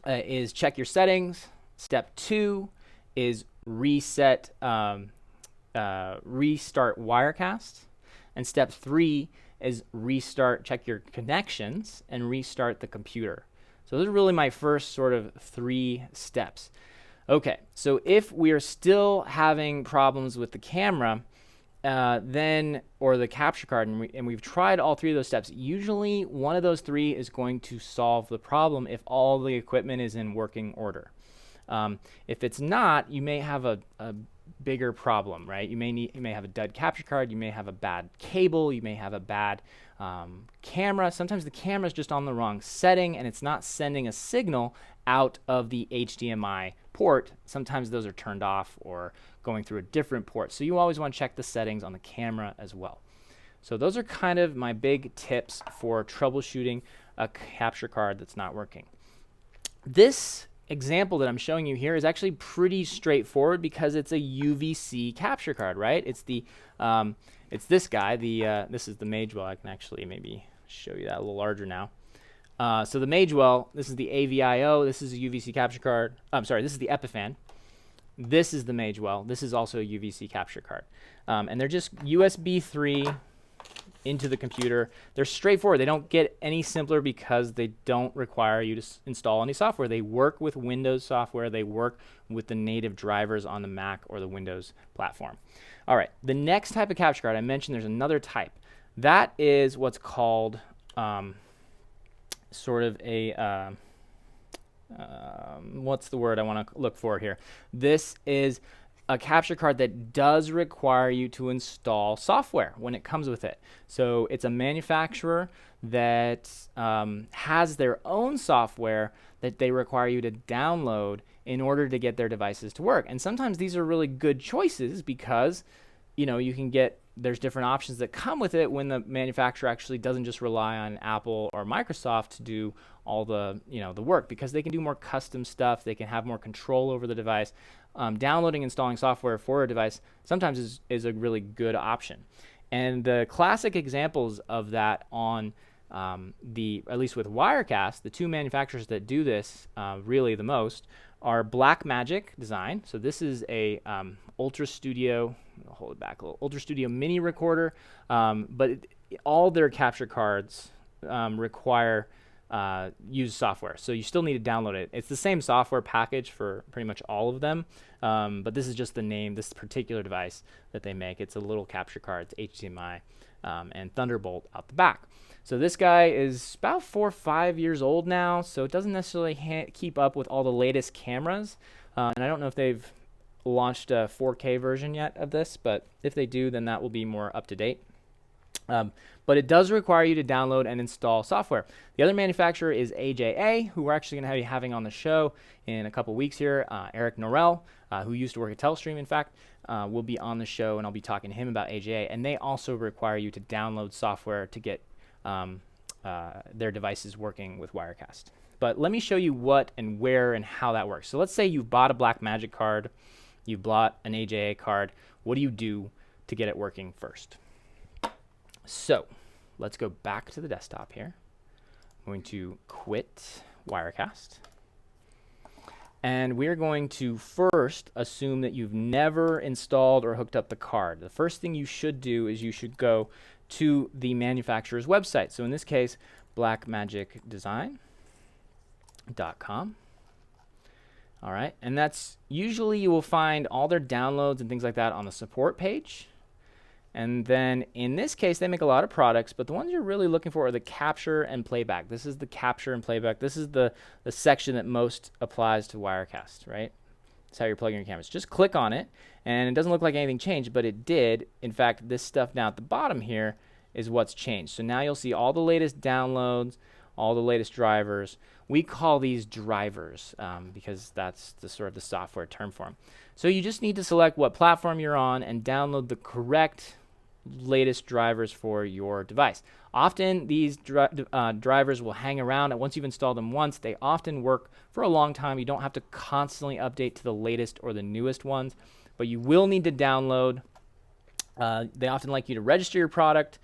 is check your settings. Step 2 is restart Wirecast. And step 3 is check your connections and restart the computer. So those are really my first sort of 3 steps. Okay, so if we are still having problems with the camera, or the capture card, and we've tried all 3 of those steps, usually one of those 3 is going to solve the problem if all the equipment is in working order. If it's not, you may have a bigger problem, right? You may have a dud capture card, you may have a bad cable, you may have a bad camera. Sometimes the camera is just on the wrong setting and it's not sending a signal out of the HDMI port. Sometimes those are turned off or going through a different port. So you always want to check the settings on the camera as well. So those are kind of my big tips for troubleshooting a capture card that's not working. This example that I'm showing you here is actually pretty straightforward because it's a UVC capture card, right? It's the it's this guy. This is the Magewell. I can actually maybe show you that a little larger now. So the Magewell, this is the AVIO. This is a UVC capture card. I'm sorry, this is the Epiphan. This is the Magewell. This is also a UVC capture card. And they're just USB 3 into the computer. They're straightforward. They don't get any simpler because they don't require you to install any software. They work with Windows software. They work with the native drivers on the Mac or the Windows platform. All right, the next type of capture card, I mentioned there's another type. That is what's called sort of a, what's the word I want to look for here? This is a capture card that does require you to install software when it comes with it. So it's a manufacturer that has their own software that they require you to download in order to get their devices to work. And sometimes these are really good choices because, you know, you can get, there's different options that come with it when the manufacturer actually doesn't just rely on Apple or Microsoft to do all the, you know, the work, because they can do more custom stuff. They can have more control over the device. Downloading, installing software for a device sometimes is a really good option. And the classic examples of that on at least with Wirecast, the two manufacturers that do this really the most are Blackmagic Design. So this is a Ultra Studio, I'll hold it back a little, Ultra Studio mini recorder, but all their capture cards require use software, so you still need to download it. It's the same software package for pretty much all of them, but this is just the name, this particular device that they make. It's a little capture card. It's HDMI and Thunderbolt out the back. So this guy is about 4 or 5 years old now, so it doesn't necessarily keep up with all the latest cameras, and I don't know if they've launched a 4K version yet of this, but if they do, then that will be more up to date. But it does require you to download and install software. The other manufacturer is AJA, who we're actually going to be having on the show in a couple weeks here. Eric Norell, who used to work at Telestream, in fact, will be on the show, and I'll be talking to him about AJA. And they also require you to download software to get their devices working with Wirecast. But let me show you what and where and how that works. So let's say you bought a Blackmagic card, you bought an AJA card. What do you do to get it working first? So let's go back to the desktop here. I'm going to quit Wirecast. And we're going to first assume that you've never installed or hooked up the card. The first thing you should do is you should go to the manufacturer's website. So in this case, blackmagicdesign.com. All right, and that's usually you will find all their downloads and things like that on the support page. And then in this case, they make a lot of products, but the ones you're really looking for are the capture and playback. This is the capture and playback. This is the section that most applies to Wirecast, right? That's how you're plugging your cameras. Just click on it, and it doesn't look like anything changed, but it did. In fact, this stuff down at the bottom here is what's changed. So now you'll see all the latest downloads, all the latest drivers. We call these drivers because that's the sort of the software term for them. So you just need to select what platform you're on and download the correct latest drivers for your device. Often these drivers will hang around, and once you've installed them once, they often work for a long time. You don't have to constantly update to the latest or the newest ones, but you will need to download. They often like you to register your product,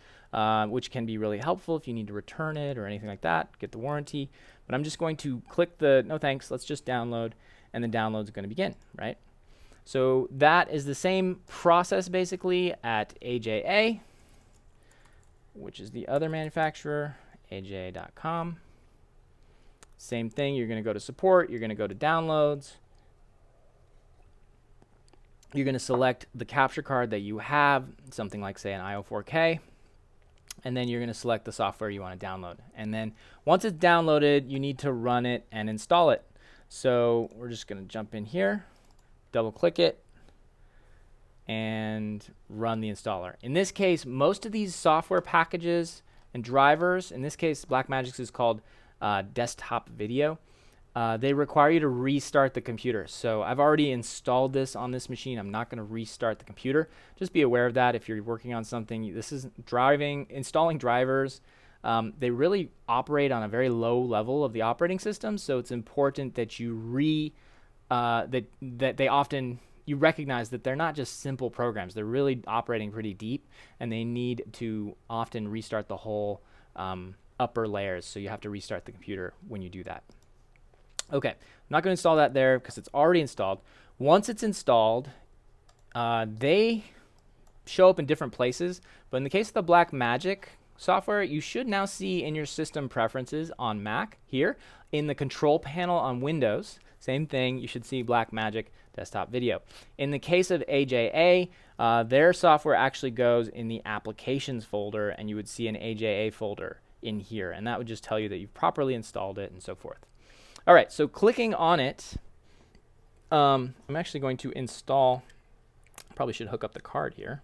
which can be really helpful if you need to return it or anything like that, get the warranty. But I'm just going to click the no thanks, let's just download, and the download is going to begin, right? So that is the same process basically at AJA, which is the other manufacturer, aja.com. Same thing, you're going to go to support, you're going to go to downloads. You're going to select the capture card that you have, something like say an IO4K, and then you're going to select the software you want to download. And then once it's downloaded, you need to run it and install it. So we're just going to jump in here, double click it, and run the installer. In this case, most of these software packages and drivers, in this case Blackmagic's is called Desktop Video, they require you to restart the computer. So I've already installed this on this machine. I'm not going to restart the computer. Just be aware of that if you're working on something. This is installing drivers they really operate on a very low level of the operating system. So it's important that you that they often, you recognize that they're not just simple programs. They're really operating pretty deep, and they need to often restart the whole upper layers. So you have to restart the computer when you do that. Okay, I'm not going to install that there because it's already installed. Once it's installed, they show up in different places. But in the case of the Blackmagic software, you should now see in your system preferences on Mac here, in the control panel on Windows, same thing, you should see Blackmagic desktop video. In the case of AJA, their software actually goes in the applications folder, and you would see an AJA folder in here, and that would just tell you that you've properly installed it and so forth. All right, so clicking on it, I'm actually going to install, probably should hook up the card here.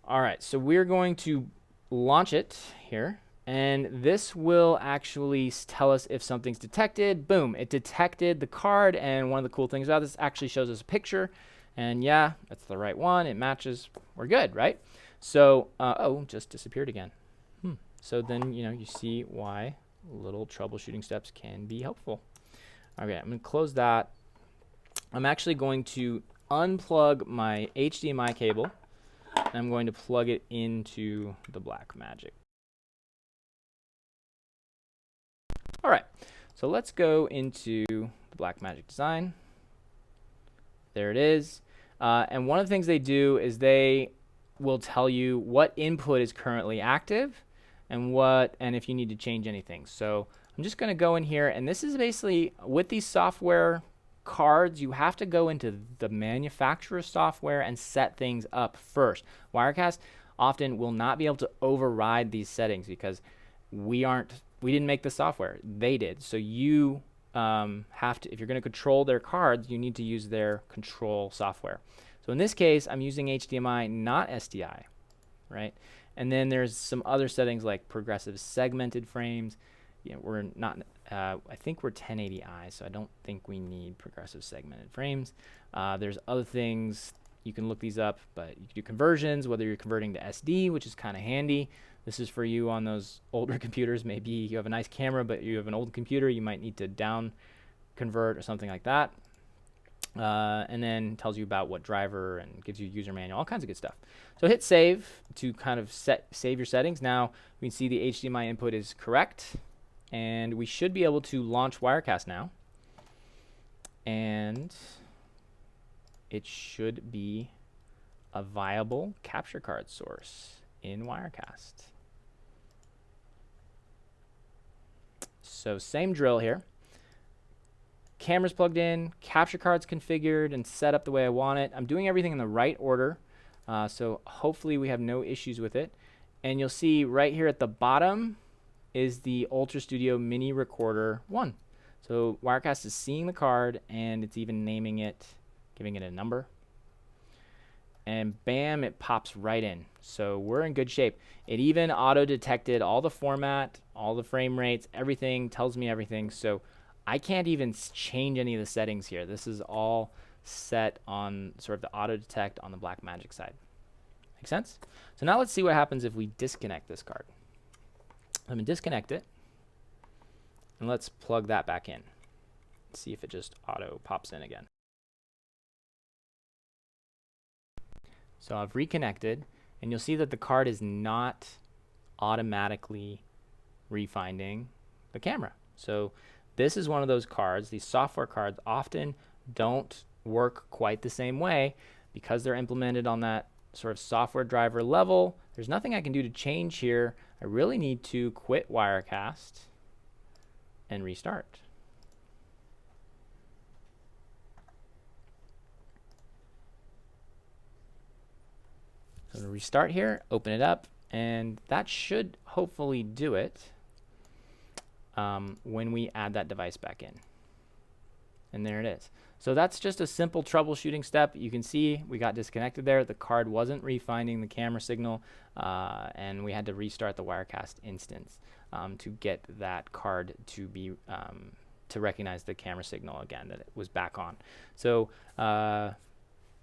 All right, so we're going to launch it here, and this will actually tell us if something's detected. Boom, it detected the card, and one of the cool things about this actually shows us a picture, and yeah, that's the right one. It matches. We're good, right? So, oh, just disappeared again. So then, you see why little troubleshooting steps can be helpful. Okay, I'm going to close that. I'm actually going to unplug my HDMI cable, and I'm going to plug it into the Blackmagic. All right, so let's go into the Blackmagic design. There it is. And one of the things they do is they will tell you what input is currently active and if you need to change anything. So I'm just going to go in here, and this is basically, with these software cards, you have to go into the manufacturer's software and set things up first. Wirecast often will not be able to override these settings because we didn't make the software, they did. So you have to, if you're going to control their cards, you need to use their control software. So in this case, I'm using HDMI, not SDI, right? And then there's some other settings like progressive segmented frames. We're not, I think we're 1080i, so I don't think we need progressive segmented frames. There's other things, you can look these up, but you can do conversions, whether you're converting to SD, which is kind of handy. This is for you on those older computers. Maybe you have a nice camera, but you have an old computer, you might need to down convert or something like that. And then tells you about what driver and gives you a user manual, all kinds of good stuff. So hit save to kind of save your settings. Now we can see the HDMI input is correct, and we should be able to launch Wirecast now. And it should be a viable capture card source in Wirecast. So same drill here. Camera's plugged in, capture card's configured and set up the way I want it. I'm doing everything in the right order, so hopefully we have no issues with it. And you'll see right here at the bottom is the Ultra Studio Mini Recorder 1. So Wirecast is seeing the card, and it's even naming it, giving it a number. And bam, it pops right in. So we're in good shape. It even auto-detected all the format, all the frame rates, everything, tells me everything. So I can't even change any of the settings here. This is all set on sort of the auto-detect on the Blackmagic side. Make sense? So now let's see what happens if we disconnect this card. Let me disconnect it, and let's plug that back in. See if it just auto pops in again. So I've reconnected, and you'll see that the card is not automatically refinding the camera. So this is one of those cards. These software cards often don't work quite the same way because they're implemented on that sort of software driver level. There's nothing I can do to change here. I really need to quit Wirecast and restart. So to restart here, open it up, and that should hopefully do it when we add that device back in. And there it is. So that's just a simple troubleshooting step. You can see we got disconnected there. The card wasn't refinding the camera signal, and we had to restart the Wirecast instance to get that card to be to recognize the camera signal again, that it was back on. So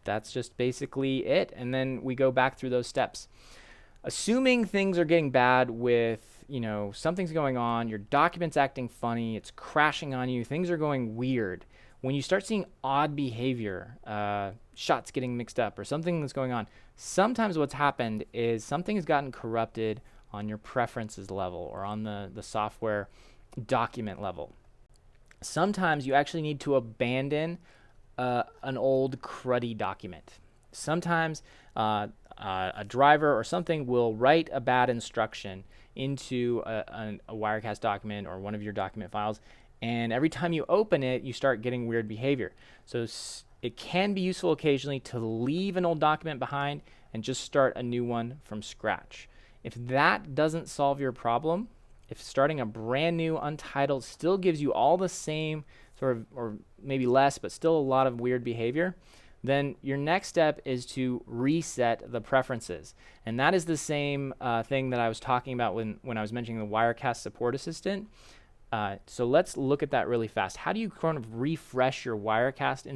that's just basically it, and then we go back through those steps. assuming things are getting bad with, something's going on, your document's acting funny, it's crashing on you, things are going weird. When you start seeing odd behavior, shots getting mixed up or something that's going on, sometimes what's happened is something has gotten corrupted on your preferences level or on the software document level. Sometimes you actually need to abandon an old cruddy document. Sometimes a driver or something will write a bad instruction into a Wirecast document or one of your document files, and every time you open it, you start getting weird behavior. So it can be useful occasionally to leave an old document behind and just start a new one from scratch. If that doesn't solve your problem, if starting a brand new untitled still gives you all the same sort of, or maybe less, but still a lot of weird behavior, then your next step is to reset the preferences. And that is the same thing that I was talking about when I was mentioning the Wirecast Support Assistant. So let's look at that really fast. How do you kind of refresh your Wirecast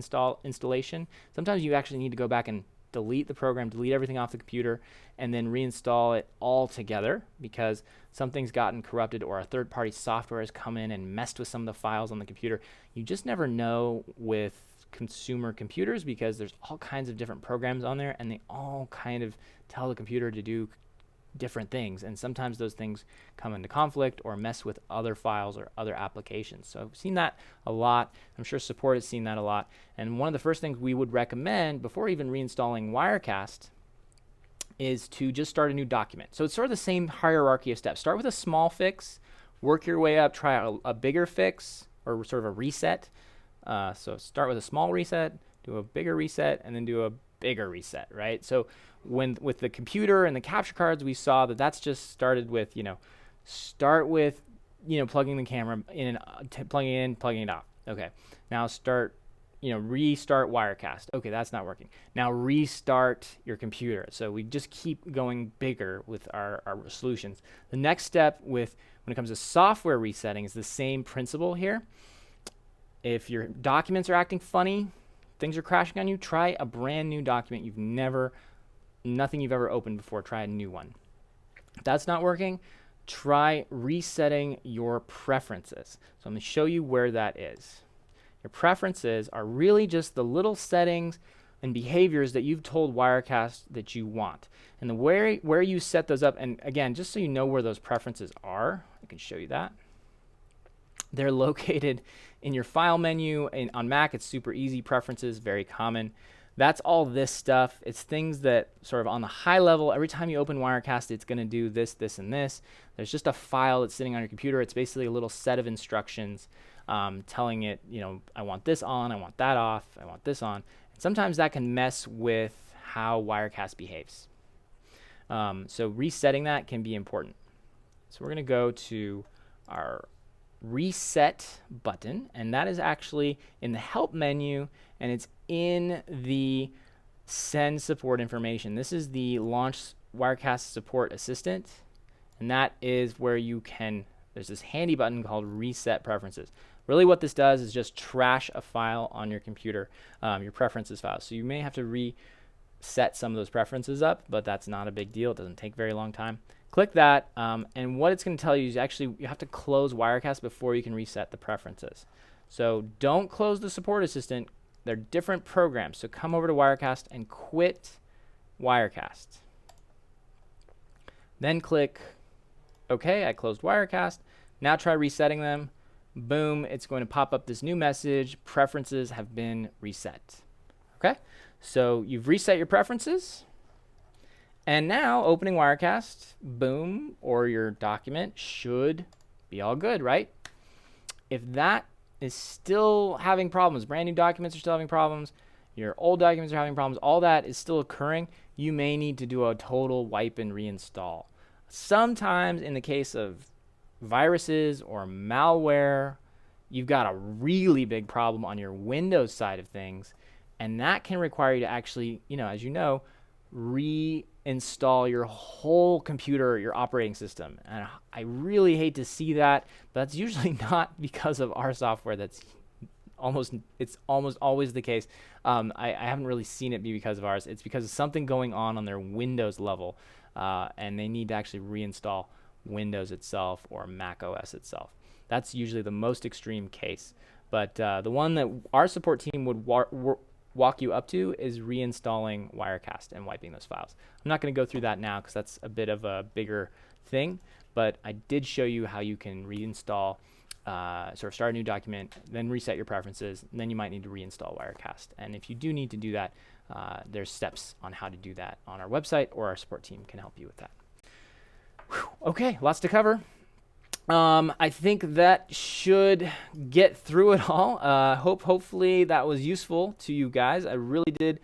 installation? Sometimes you actually need to go back and delete the program, delete everything off the computer, and then reinstall it all together because something's gotten corrupted or a third-party software has come in and messed with some of the files on the computer. You just never know with consumer computers because there's all kinds of different programs on there and they all kind of tell the computer to do different things, and sometimes those things come into conflict or mess with other files or other applications. So I've seen that a lot. I'm sure support has seen that a lot. And one of the first things we would recommend before even reinstalling Wirecast is to just start a new document. So it's sort of the same hierarchy of steps. Start with a small fix, work your way up, try a bigger fix or sort of a reset. So start with a small reset, do a bigger reset, and then do a bigger reset, right? So with the computer and the capture cards, we saw that that's just started with, start with, plugging the camera in and plugging it in, plugging it out. Okay. Now restart Wirecast. Okay, that's not working. Now restart your computer. So we just keep going bigger with our solutions. The next step when it comes to software resetting is the same principle here. If your documents are acting funny, things are crashing on you, try a brand new document nothing you've ever opened before. Try a new one. If that's not working, try resetting your preferences. So I'm going to show you where that is. Your preferences are really just the little settings and behaviors that you've told Wirecast that you want. And where you set those up, and again, just so you know where those preferences are, I can show you that. They're located in your file menu. On Mac, it's super easy. Preferences, very common. That's all this stuff. It's things that sort of on the high level, every time you open Wirecast, it's going to do this, this, and this. There's just a file that's sitting on your computer. It's basically a little set of instructions telling it, I want this on, I want that off, I want this on. And sometimes that can mess with how Wirecast behaves. So resetting that can be important. So we're going to go to our reset button, and that is actually in the help menu, and it's in the send support information. This is the launch Wirecast support assistant, and that is where there's this handy button called reset preferences. Really what this does is just trash a file on your computer, your preferences file. So you may have to reset some of those preferences up, but that's not a big deal. It doesn't take very long time. Click that, and what it's going to tell you is actually you have to close Wirecast before you can reset the preferences. So don't close the support assistant. They're different programs. So come over to Wirecast and quit Wirecast. Then click OK. I closed Wirecast. Now try resetting them. Boom, it's going to pop up this new message. Preferences have been reset. Okay, so you've reset your preferences. And now opening Wirecast, boom, or your document should be all good, right? If that is still having problems, brand new documents are still having problems, your old documents are having problems, all that is still occurring, you may need to do a total wipe and reinstall. Sometimes in the case of viruses or malware, you've got a really big problem on your Windows side of things, and that can require you to actually, as you know, reinstall your whole computer, your operating system. And I really hate to see that, but that's usually not because of our software. That's it's almost always the case. I haven't really seen it be because of ours. It's because of something going on their Windows level, and they need to actually reinstall Windows itself or Mac OS itself. That's usually the most extreme case. But the one that our support team would walk you up to is reinstalling Wirecast and wiping those files. I'm not going to go through that now because that's a bit of a bigger thing, but I did show you how you can reinstall, sort of start a new document, then reset your preferences, and then you might need to reinstall Wirecast. And if you do need to do that, there's steps on how to do that on our website, or our support team can help you with that. Whew. Okay, lots to cover. I think that should get through it all. Hopefully that was useful to you guys. I really did.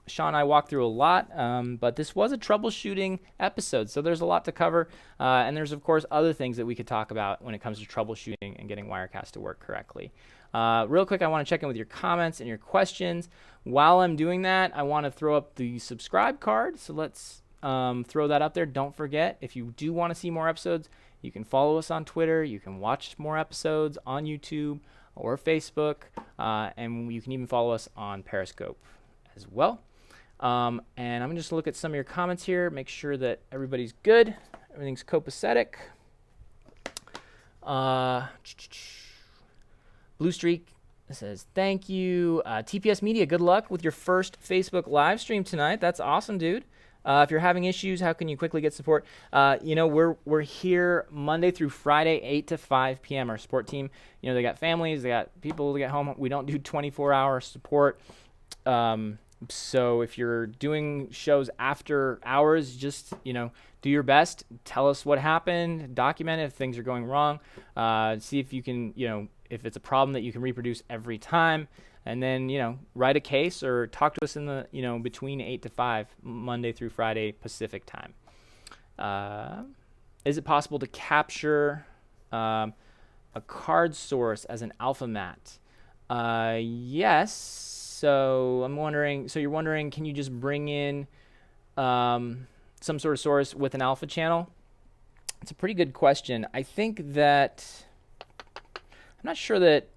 Sean and I walked through a lot, but this was a troubleshooting episode, so there's a lot to cover. And there's, of course, other things that we could talk about when it comes to troubleshooting and getting Wirecast to work correctly. Real quick, I want to check in with your comments and your questions. While I'm doing that, I want to throw up the subscribe card, so let's throw that up there. Don't forget, if you do want to see more episodes, you can follow us on Twitter. You can watch more episodes on YouTube or Facebook, and you can even follow us on Periscope as well. And I'm going to just look at some of your comments here, make sure that everybody's good. Everything's copacetic. Blue Streak says, thank you. TPS Media, good luck with your first Facebook live stream tonight. That's awesome, dude. If you're having issues, how can you quickly get support? We're here Monday through Friday, 8 to 5 p.m. Our support team, they got families, they got people to get home. We don't do 24-hour support. So if you're doing shows after hours, just, do your best. Tell us what happened. Document it if things are going wrong. See if you can, if it's a problem that you can reproduce every time. And then, write a case or talk to us in the, between 8 to 5, Monday through Friday Pacific time. Is it possible to capture a card source as an alpha mat? Yes. So you're wondering, can you just bring in some sort of source with an alpha channel? It's a pretty good question. I think that I'm not sure that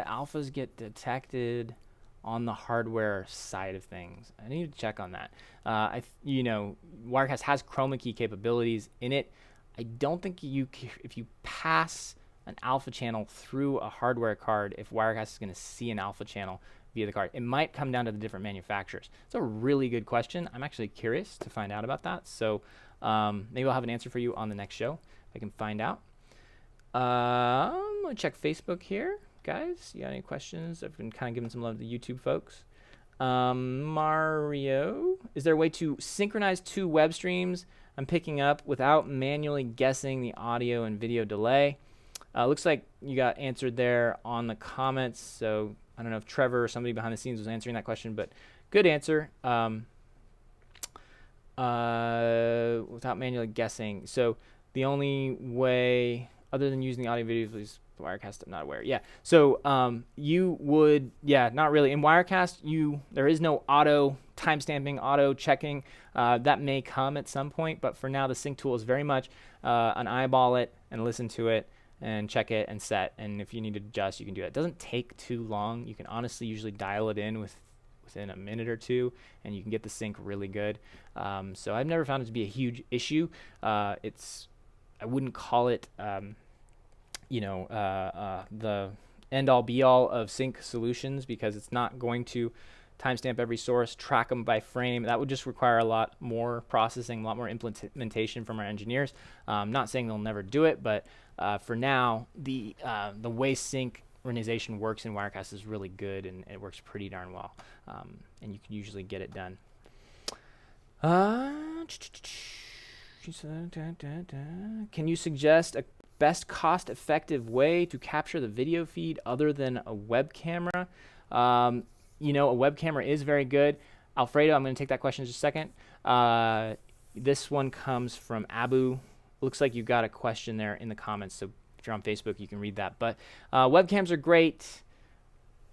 alphas get detected on the hardware side of things. I need to check on that. Wirecast has chroma key capabilities in it. I don't think if you pass an alpha channel through a hardware card, if Wirecast is going to see an alpha channel via the card. It might come down to the different manufacturers. It's a really good question. I'm actually curious to find out about that. So maybe I'll have an answer for you on the next show if I can find out. Let me check Facebook here. Guys, you got any questions? I've been kind of giving some love to the YouTube folks. Mario, is there a way to synchronize two web streams I'm picking up without manually guessing the audio and video delay? Looks like you got answered there on the comments. So I don't know if Trevor or somebody behind the scenes was answering that question, but good answer. Without manually guessing. So the only way, other than using the audio video, please. Wirecast, I'm not aware. Yeah. So you would, not really. In Wirecast, there is no auto timestamping, auto checking. That may come at some point, but for now, the sync tool is very much an eyeball it and listen to it and check it and set. And if you need to adjust, you can do that. It doesn't take too long. You can honestly usually dial it in within a minute or two, and you can get the sync really good. So I've never found it to be a huge issue. I wouldn't call it the end-all be-all of sync solutions, because it's not going to timestamp every source, track them by frame. That would just require a lot more processing, a lot more implementation from our engineers. I'm not saying they'll never do it, but for now, the way synchronization works in Wirecast is really good, and it works pretty darn well. And you can usually get it done. Can you suggest a best cost-effective way to capture the video feed other than a web camera? A web camera is very good. Alfredo, I'm going to take that question in just a second. This one comes from Abu. Looks like you got a question there in the comments, so if you're on Facebook, you can read that. But webcams are great.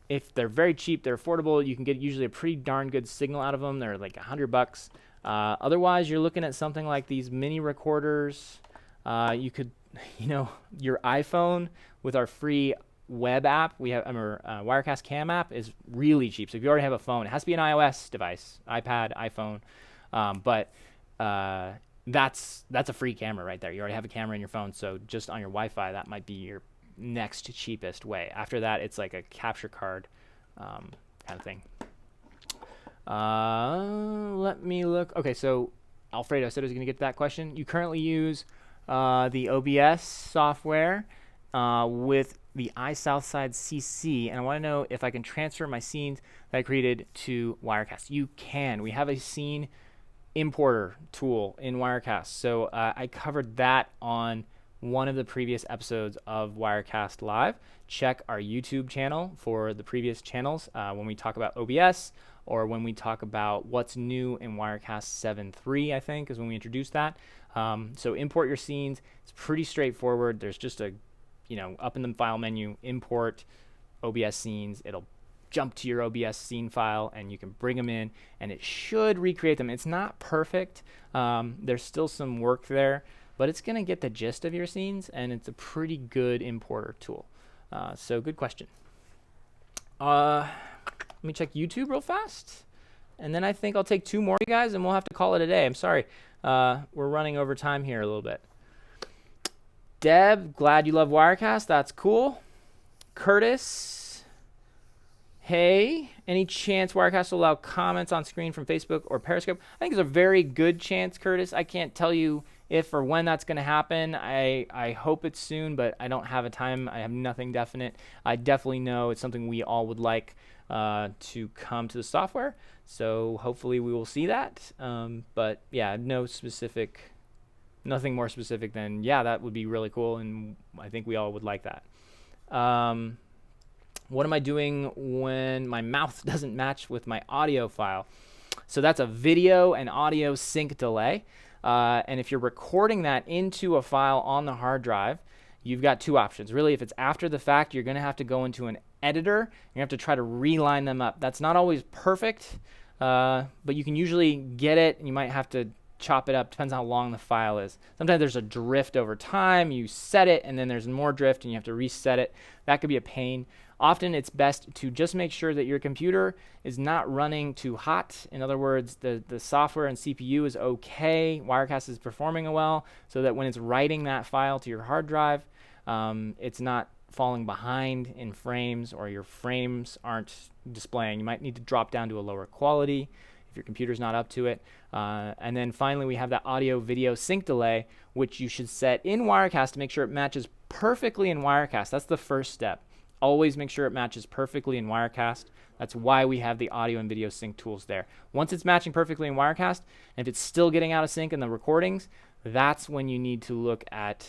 If they're very cheap, they're affordable, you can get usually a pretty darn good signal out of them. They're like $100. Otherwise, you're looking at something like these mini recorders. You could, your iPhone with our free web app, Wirecast Cam app is really cheap. So if you already have a phone, it has to be an iOS device, iPad, iPhone, but that's a free camera right there. You already have a camera in your phone, so just on your Wi-Fi, that might be your next cheapest way. After that, it's like a capture card kind of thing. Let me look. Okay, so Alfredo said I was going to get to that question. You currently use the OBS software with the iSouthside CC, and I want to know if I can transfer my scenes that I created to Wirecast. You can. We have a scene importer tool in Wirecast. So I covered that on one of the previous episodes of WirecastLive. Check our YouTube channel for the previous channels when we talk about OBS, or when we talk about what's new in Wirecast 7.3, I think, is when we introduced that. So import your scenes. It's pretty straightforward. There's just a, up in the file menu, import OBS scenes. It'll jump to your OBS scene file, and you can bring them in, and it should recreate them. It's not perfect. There's still some work there, but it's going to get the gist of your scenes, and it's a pretty good importer tool. So good question. Let me check YouTube real fast, and then I think I'll take 2 more, you guys, and we'll have to call it a day. I'm sorry. We're running over time here a little bit. Deb, glad you love Wirecast. That's cool. Curtis, hey, any chance Wirecast will allow comments on screen from Facebook or Periscope? I think it's a very good chance, Curtis. I can't tell you if or when that's going to happen. I hope it's soon, but I don't have a time. I have nothing definite. I definitely know it's something we all would like to come to the software. So hopefully we will see that. But yeah, nothing more specific than, yeah, that would be really cool, and I think we all would like that. What am I doing when my mouth doesn't match with my audio file? So that's a video and audio sync delay. And if you're recording that into a file on the hard drive, you've got 2 options. Really, if it's after the fact, you're going to have to go into an editor. You have to try to reline them up. That's not always perfect, but you can usually get it, and you might have to chop it up. Depends on how long the file is. Sometimes there's a drift over time. You set it, and then there's more drift, and you have to reset it. That could be a pain. Often it's best to just make sure that your computer is not running too hot. In other words, the software and CPU is okay. Wirecast is performing well, so that when it's writing that file to your hard drive, it's not falling behind in frames, or your frames aren't displaying. You might need to drop down to a lower quality if your computer's not up to it. And then finally, we have that audio-video sync delay, which you should set in Wirecast to make sure it matches perfectly in Wirecast. That's the first step. Always make sure it matches perfectly in Wirecast. That's why we have the audio and video sync tools there. Once it's matching perfectly in Wirecast, and if it's still getting out of sync in the recordings, that's when you need to look at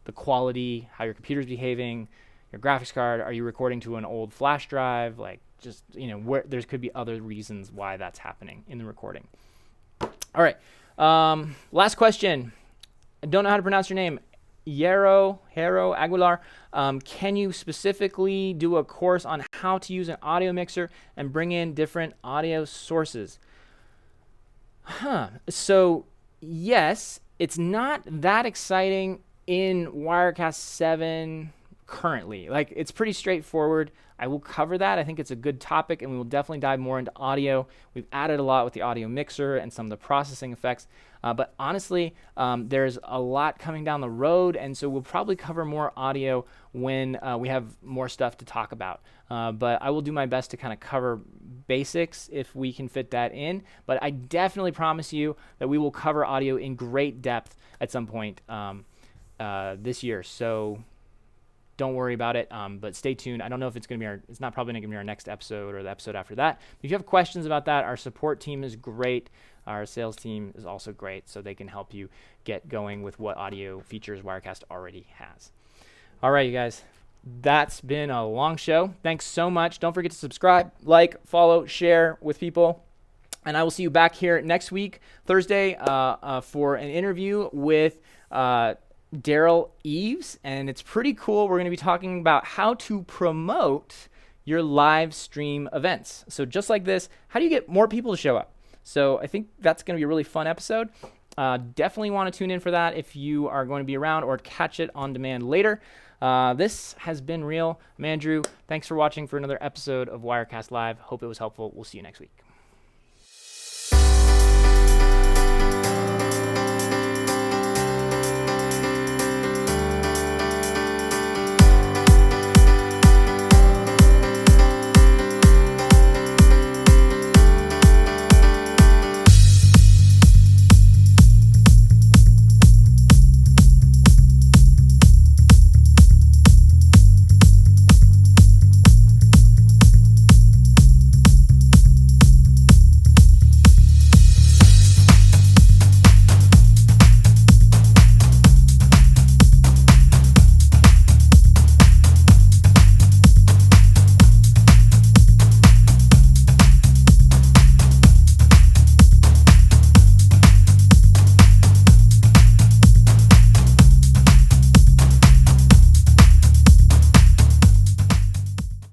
the quality, how your computer's behaving, your graphics card. Are you recording to an old flash drive? Like, just, where there could be other reasons why that's happening in the recording. All right. Last question. I don't know how to pronounce your name. Hero Aguilar. Can you specifically do a course on how to use an audio mixer and bring in different audio sources? So, yes, it's not that exciting in Wirecast 7 currently. Like, it's pretty straightforward. I will cover that. I think it's a good topic, and we will definitely dive more into audio. We've added a lot with the audio mixer and some of the processing effects. But honestly, there's a lot coming down the road, and so we'll probably cover more audio when we have more stuff to talk about. But I will do my best to kind of cover basics if we can fit that in. But I definitely promise you that we will cover audio in great depth at some point this year. So don't worry about it, but stay tuned. I don't know if it's going to be it's not probably going to be our next episode or the episode after that. But if you have questions about that, our support team is great. Our sales team is also great, so they can help you get going with what audio features Wirecast already has. All right, you guys, that's been a long show. Thanks so much. Don't forget to subscribe, like, follow, share with people. And I will see you back here next week, Thursday, for an interview with Derral Eves, and it's pretty cool. We're going to be talking about how to promote your live stream events. So just like this, how do you get more people to show up? So I think that's going to be a really fun episode. Definitely want to tune in for that if you are going to be around, or catch it on demand later. This has been real. I'm Andrew. Thanks for watching for another episode of Wirecast Live. Hope it was helpful. We'll see you next week.